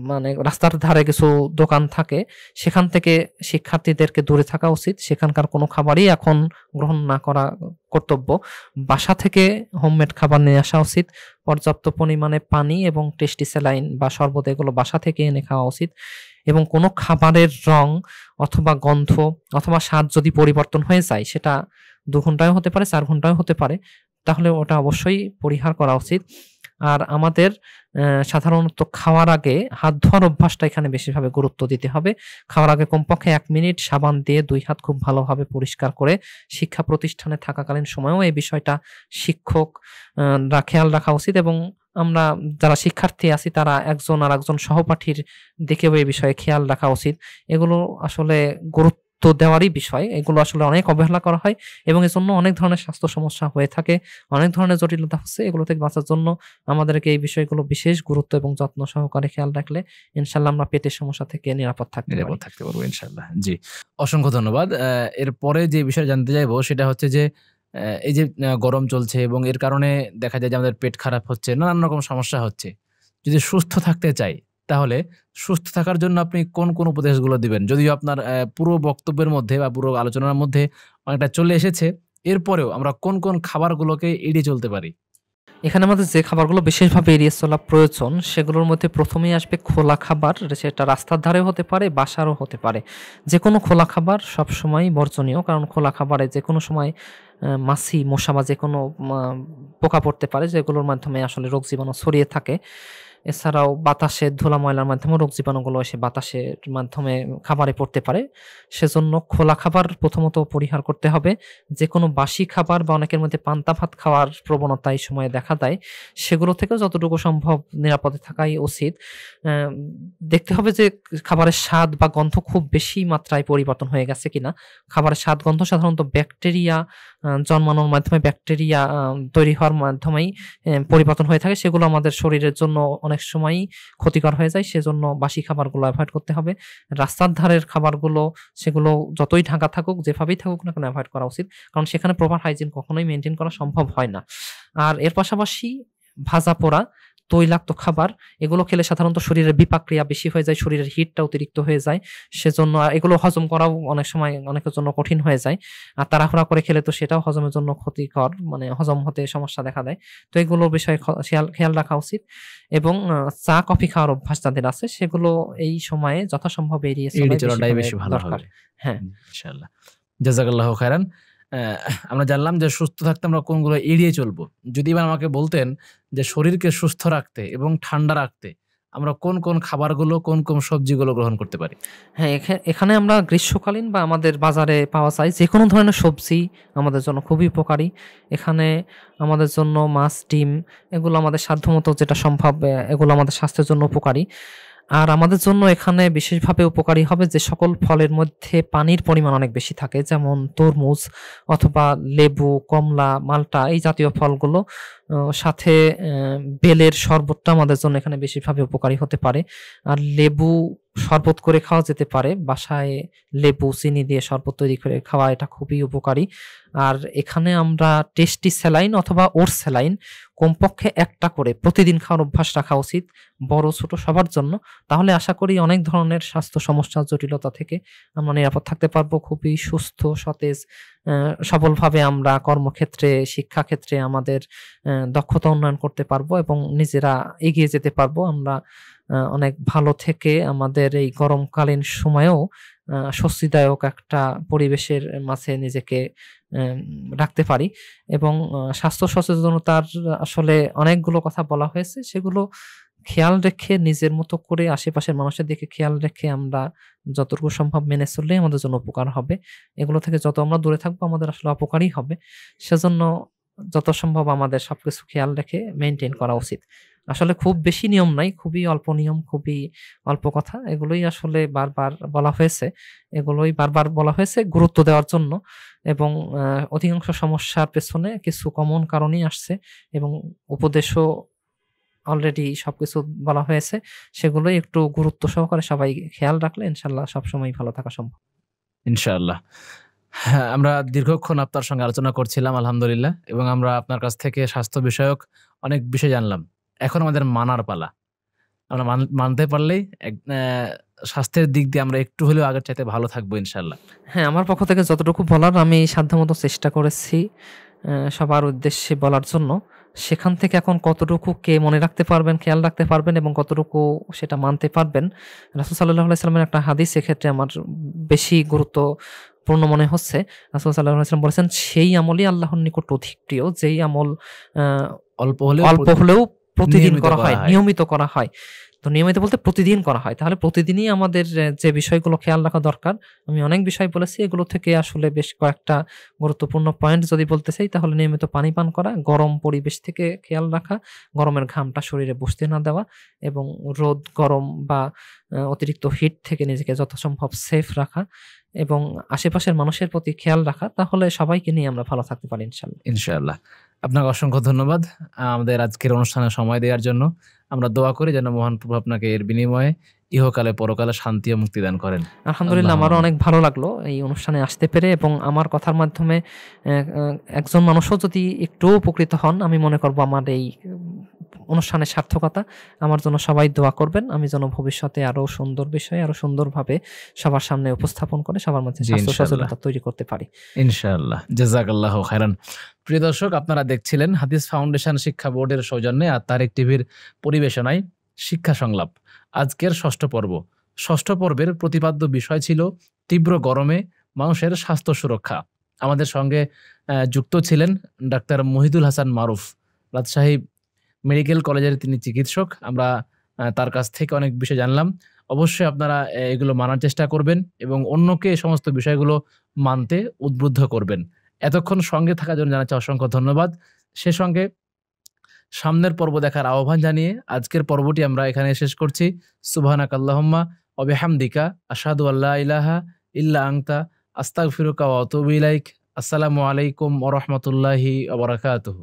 মানে রাস্তার ধারে কিছু দোকান থাকে, সেখান থেকে শিক্ষার্থীদেরকে দূরে থাকা উচিত। সেখানকার কোনো খাবারই এখন গ্রহণ না করা কর্তব্য। বাসা থেকে হোমমেড খাবার নিয়ে আসা উচিত। পর্যাপ্ত পরিমাণে পানি এবং টেস্টি স্যালাইন বা শরবত এগুলো বাসা থেকে এনে খাওয়া উচিত এবং কোনো খাবারের রং অথবা গন্ধ অথবা স্বাদ যদি পরিবর্তন হয়ে যায়, সেটা ২ ঘন্টায়ও হতে পারে, ৪ ঘন্টায়ও হতে পারে, তাহলে ওটা অবশ্যই পরিহার করা উচিত। আর আমাদের সাধারণত খাওয়ার আগে হাত ধোয়ার অভ্যাসটা এখানে বেশিভাবে গুরুত্ব দিতে হবে। খাওয়ার আগে কমপক্ষে ১ মিনিট সাবান দিয়ে ২ হাত খুব ভালোভাবে পরিষ্কার করে শিক্ষা প্রতিষ্ঠানে থাকাকালীন সময়েও এই বিষয়টা শিক্ষকরা খেয়াল রাখা উচিত এবং আমরা যারা শিক্ষার্থী আছি তারা একজন আর একজন সহপাঠীর দিকেও এই বিষয়ে খেয়াল রাখা উচিত। এগুলো আসলে গুরুত্ব দেওয়ারই বিষয়। এগুলো আসলে অনেক অবহেলা করা হয় এবং এজন্য অনেক ধরনের স্বাস্থ্য সমস্যা হয়ে থাকে, অনেক ধরনের জটিলতা হচ্ছে। এগুলো থেকে বাঁচার জন্য আমাদেরকে এই বিষয়গুলো বিশেষ গুরুত্ব এবং যত্ন সহকারে খেয়াল রাখলে ইনশাআল্লাহ আমরা পেটের সমস্যা থেকে নিরাপদ থাকতে পারবো ইনশাআল্লাহ। জি, অসংখ্য ধন্যবাদ। এরপরে যে বিষয় জানতে চাইবো সেটা হচ্ছে যে এই যে গরম চলছে এবং এর কারণে দেখা যায় যে আমাদের পেট খারাপ হচ্ছে, নানান রকম সমস্যা হচ্ছে। যদি সুস্থ থাকতে চাই তাহলে সুস্থ থাকার জন্য আপনি কোন কোন উপদেশগুলো দিবেন? যদিও আপনার পুরো বক্তব্যের মধ্যে বা পুরো আলোচনার মধ্যে অনেকটা চলে এসেছে, এরপরেও আমরা কোন কোন খাবারগুলোকে এড়িয়ে চলতে পারি? এখানে আমাদের যে খাবারগুলো বিশেষভাবে এড়িয়ে চলা প্রয়োজন সেগুলোর মধ্যে প্রথমেই আসবে খোলা খাবার। সেটা রাস্তার ধারেও হতে পারে, বাসারও হতে পারে। যে কোনো খোলা খাবার সবসময় বর্জনীয়, কারণ খোলা খাবারে যে কোনো সময় মাছি, মশা বা যে কোনো পোকা পড়তে পারে, যেগুলোর মাধ্যমে আসলে রোগ জীবাণু ছড়িয়ে থাকে। এছাড়াও বাতাসে ধুলা ময়লার মাধ্যমে রোগ জীবাণুগুলো এসে বাতাসের মাধ্যমে খাবারে পড়তে পারে। সেজন্য খোলা খাবার প্রথমত পরিহার করতে হবে। যেকোনো বাসি খাবার বা অনেকের মধ্যে পান্তা ভাত খাওয়ার প্রবণতা এই সময়ে দেখা দেয়, সেগুলো থেকেও যতটুকু সম্ভব নিরাপদে থাকাই উচিত। দেখতে হবে যে খাবারের স্বাদ বা গন্ধ খুব বেশি মাত্রায় পরিবর্তন হয়ে গেছে কিনা। খাবারের স্বাদ গন্ধ সাধারণত ব্যাকটেরিয়া জন্মানোর মাধ্যমে, ব্যাকটেরিয়া তৈরি হওয়ার মাধ্যমেই পরিবর্তন হয়ে থাকে। সেগুলো আমাদের শরীরের জন্য অনেক সময়ই ক্ষতিকর হয়ে যায়। সেজন্য বাসি খাবারগুলো অ্যাভয়েড করতে হবে। রাস্তার ধারের খাবারগুলো, সেগুলো যতই ঢাকা থাকুক, যেভাবেই থাকুক না কেন, অ্যাভয়েড করা উচিত। কারণ সেখানে প্রপার হাইজিন কখনোই মেনটেন করা সম্ভব হয় না। আর এর পাশাপাশি ভাজা পোড়া, তৈলাক্ত খাবার, এগুলো খেলে সাধারণত শরীরের বিপাক ক্রিয়া বেশি হয়ে যায়, শরীরের হিটটা অতিরিক্ত হয়ে যায়। সেজন্য এগুলো হজম করাও অনেক সময় অনেকের জন্য কঠিন হয়ে যায়। আর তাড়াহুড়া করে খেলে তো সেটাও হজমের জন্য ক্ষতিকর, মানে হজম হতে সমস্যা দেখা দেয়। তো এগুলোর বিষয়ে খেয়াল রাখা উচিত। এবং চা কফি খাওয়ার অভ্যাস যাদের আছে, সেগুলো এই সময়ে যথাসম্ভব এড়িয়ে চলাটাই বেশি ভালো দরকার। হবে। হ্যাঁ, ইনশাআল্লাহ। জাযাকাল্লাহু খায়রান। আমরা জানলাম যে সুস্থ থাকতে আমরা কোনগুলো এড়িয়ে চলবো। যদি এবার আমাকে বলতেন যে শরীরকে সুস্থ রাখতে এবং ঠান্ডা রাখতে আমরা কোন কোন খাবারগুলো, কোন কোন সবজিগুলো গ্রহণ করতে পারি? হ্যাঁ, এখানে আমরা গ্রীষ্মকালীন বা আমাদের বাজারে পাওয়া যায় যেকোনো ধরনের সবজি আমাদের জন্য খুবই উপকারী। এখানে আমাদের জন্য মাছ, ডিম, এগুলো আমাদের সাধ্যমতো যেটা সম্ভব এগুলো আমাদের স্বাস্থ্যের জন্য উপকারী। আর আমাদের জন্য এখানে বিশেষভাবে উপকারী হবে যে সকল ফলের মধ্যে পানির পরিমাণ অনেক বেশি থাকে, যেমন তরমুজ অথবা লেবু, কমলা, মাল্টা, এই জাতীয় ফলগুলো। সাথে বেলের শরবতটা আমাদের জন্য এখানে বেশিভাবে উপকারী হতে পারে। আর লেবু শরবত করে খাওয়া যেতে পারে, বাসায় লেবু চিনি দিয়ে শরবত তৈরি করে খাওয়া, এটা খুবই উপকারী। আর এখানে আমরা টেস্টি স্যালাইন অথবা ওটস স্যালাইন কমপক্ষে একটা করে প্রতিদিন খাওয়ার অভ্যাস রাখা উচিত, বড় ছোট সবার জন্য। তাহলে আশা করি অনেক ধরনের স্বাস্থ্য সমস্যা, জটিলতা থেকে আমরা নিরাপদ থাকতে পারবো। খুবই সুস্থ, সতেজ, সবলভাবে আমরা কর্মক্ষেত্রে, শিক্ষাক্ষেত্রে আমাদের দক্ষতা উন্নয়ন করতে পারবো এবং নিজেরা এগিয়ে যেতে পারবো। আমরা অনেক ভালো থেকে আমাদের এই গরমকালীন সময়েও স্বস্তিদায়ক একটা পরিবেশের মাঝে নিজেকে রাখতে পারি। এবং স্বাস্থ্য সচেতনতার আসলে অনেকগুলো কথা বলা হয়েছে, সেগুলো খেয়াল রেখে নিজের মতো করে আশেপাশের মানুষের দিকে খেয়াল রেখে আমরা যতটুকু সম্ভব মেনে চললেই আমাদের জন্য উপকার হবে। এগুলো থেকে যত আমরা দূরে থাকবো আমাদের আসলে অপকারই হবে। সেজন্য যত সম্ভব আমাদের সবকিছু খেয়াল রেখে মেইনটেইন করা উচিত। আসলে খুব বেশি নিয়ম নাই, খুবই অল্প নিয়ম, খুবই অল্প কথা। এগুলোই আসলে বারবার বলা হয়েছে। এগুলোই বারবার বলা হয়েছে গুরুত্ব দেওয়ার জন্য। এবং অধিকাংশ সমস্যার পেছনে কিছু কমন কারণই আসছে এবং উপদেশও অলরেডি সবকিছু বলা হয়েছে। সেগুলোই একটু গুরুত্ব সহকারে সবাই খেয়াল রাখলে ইনশাআল্লাহ সবসময় ভালো থাকা সম্ভব। ইনশাআল্লাহ। হ্যাঁ, আমরা দীর্ঘক্ষণ আপনার সঙ্গে আলোচনা করছিলাম আলহামদুলিল্লাহ, এবং আমরা আপনার কাছ থেকে স্বাস্থ্য বিষয়ক অনেক বিষয় জানলাম। এখন আমাদের মানার পালা। আমরা মানতে পারলেই স্বাস্থ্যের দিক দিয়ে আমরা একটু হলেও আগের চাইতে ভালো থাকবো ইনশাআল্লাহ। হ্যাঁ, আমার পক্ষ থেকে যতটুকু বলার আমি সাধ্যমতো চেষ্টা করেছি সবার উদ্দেশ্যে বলার জন্য। সেখান থেকে এখন কতটুকু কে মনে রাখতে পারবেন, খেয়াল রাখতে পারবেন এবং কতটুকু সেটা মানতে পারবেন, রাসূল সাল্লাল্লাহু আলাইহি সাল্লামের একটা হাদিস এক্ষেত্রে আমার বেশি গুরুত্বপূর্ণ মনে হচ্ছে। রাসূল সাল্লাল্লাহু আলাইহি সাল্লাম বলেছেন, সেই আমলই আল্লাহর নিকট অধিক প্রিয় যেই আমল অল্প হলেও প্রতিদিন করা হয়, নিয়মিত করা হয়। তো নিয়মিত বলতে প্রতিদিন করা হয়। তাহলে প্রতিদিনই আমাদের যে বিষয়গুলো খেয়াল রাখা দরকার, আমি অনেক বিষয় বলেছি, এগুলো থেকে আসলে বেশ কয়েকটা গুরুত্বপূর্ণ পয়েন্ট যদি বলতে চাই, তাহলে নিয়মিত পানি পান করা, গরম পরিবেশ থেকে খেয়াল রাখা, গরমের ঘামটা শরীরে বসতে না দেওয়া এবং রোদ, গরম বা অতিরিক্ত হিট থেকে নিজেকে যথাসম্ভব সেফ রাখা এবং আশেপাশের মানুষের প্রতি খেয়াল রাখা। তাহলে সবাইকে নিয়ে আমরা ভালো থাকতে পারি ইনশাআল্লাহ। ইনশাআল্লাহ। আপনাকে অসংখ্য ধন্যবাদ আমাদের আজকের অনুষ্ঠানে সময় দেওয়ার জন্য। আমরা দোয়া করি যেন মহান প্রভু আপনাকে এর বিনিময়ে ইহকালে পরকালে শান্তি ও মুক্তি দান করেন। আলহামদুলিল্লাহ, আমারও অনেক ভালো লাগলো এই অনুষ্ঠানে আসতে পেরে এবং আমার কথার মাধ্যমে একজন মানুষও যদি একটু উপকৃত হন, আমি মনে করব আমার এই অনুষ্ঠানের সার্থকতা। আমার জন্য সবাই দোয়া করবেন, আমি যেন ভবিষ্যতে আরো সুন্দর বিষয়, আরো সুন্দরভাবে সবার সামনে উপস্থাপন করে সবার মধ্যে স্বাস্থ্য সচেতনতা তৈরি করতে পারি ইনশাআল্লাহ। জাযাকাল্লাহু খায়রান। প্রিয় দর্শক, আপনারা দেখছিলেন হাদিস ফাউন্ডেশন শিক্ষা বোর্ডের সৌজন্যে আর তারেক টিভির পরিবেশনায় শিক্ষা সংলাপ, আজকের ৬ষ্ঠ পর্ব। ৬ষ্ঠ পর্বের প্রতিপাদ্য বিষয় ছিল তীব্র গরমে মানুষের স্বাস্থ্য সুরক্ষা। আমাদের সঙ্গে যুক্ত ছিলেন ডাক্তার মহিদুল হাসান মারুফ, রাজশাহী মেডিকেল কলেজের তিনি চিকিৎসক। আমরা তার কাছ থেকে অনেক বিষয় জানলাম। অবশ্যই আপনারা এগুলো মানার চেষ্টা করবেন এবং অন্যকে এই সমস্ত বিষয়গুলো মানতে উদ্বুদ্ধ করবেন। এতক্ষণ সঙ্গে থাকার জন্য জানাচ্ছি অসংখ্য ধন্যবাদ। সে সঙ্গে সামনের পর্ব দেখার আহ্বান জানিয়ে আজকের পর্বটি আমরা এখানে শেষ করছি। সুবহানাকাল্লাহুম্মা ওয়া বিহামদিকা আশহাদু আল্লা ইলাহা ইল্লা আনতা আস্তাগফিরুকা ওয়া আতুবু ইলাইক। আসসালামু আলাইকুম ওয়া রাহমাতুল্লাহি ওয়া বারাকাতুহু।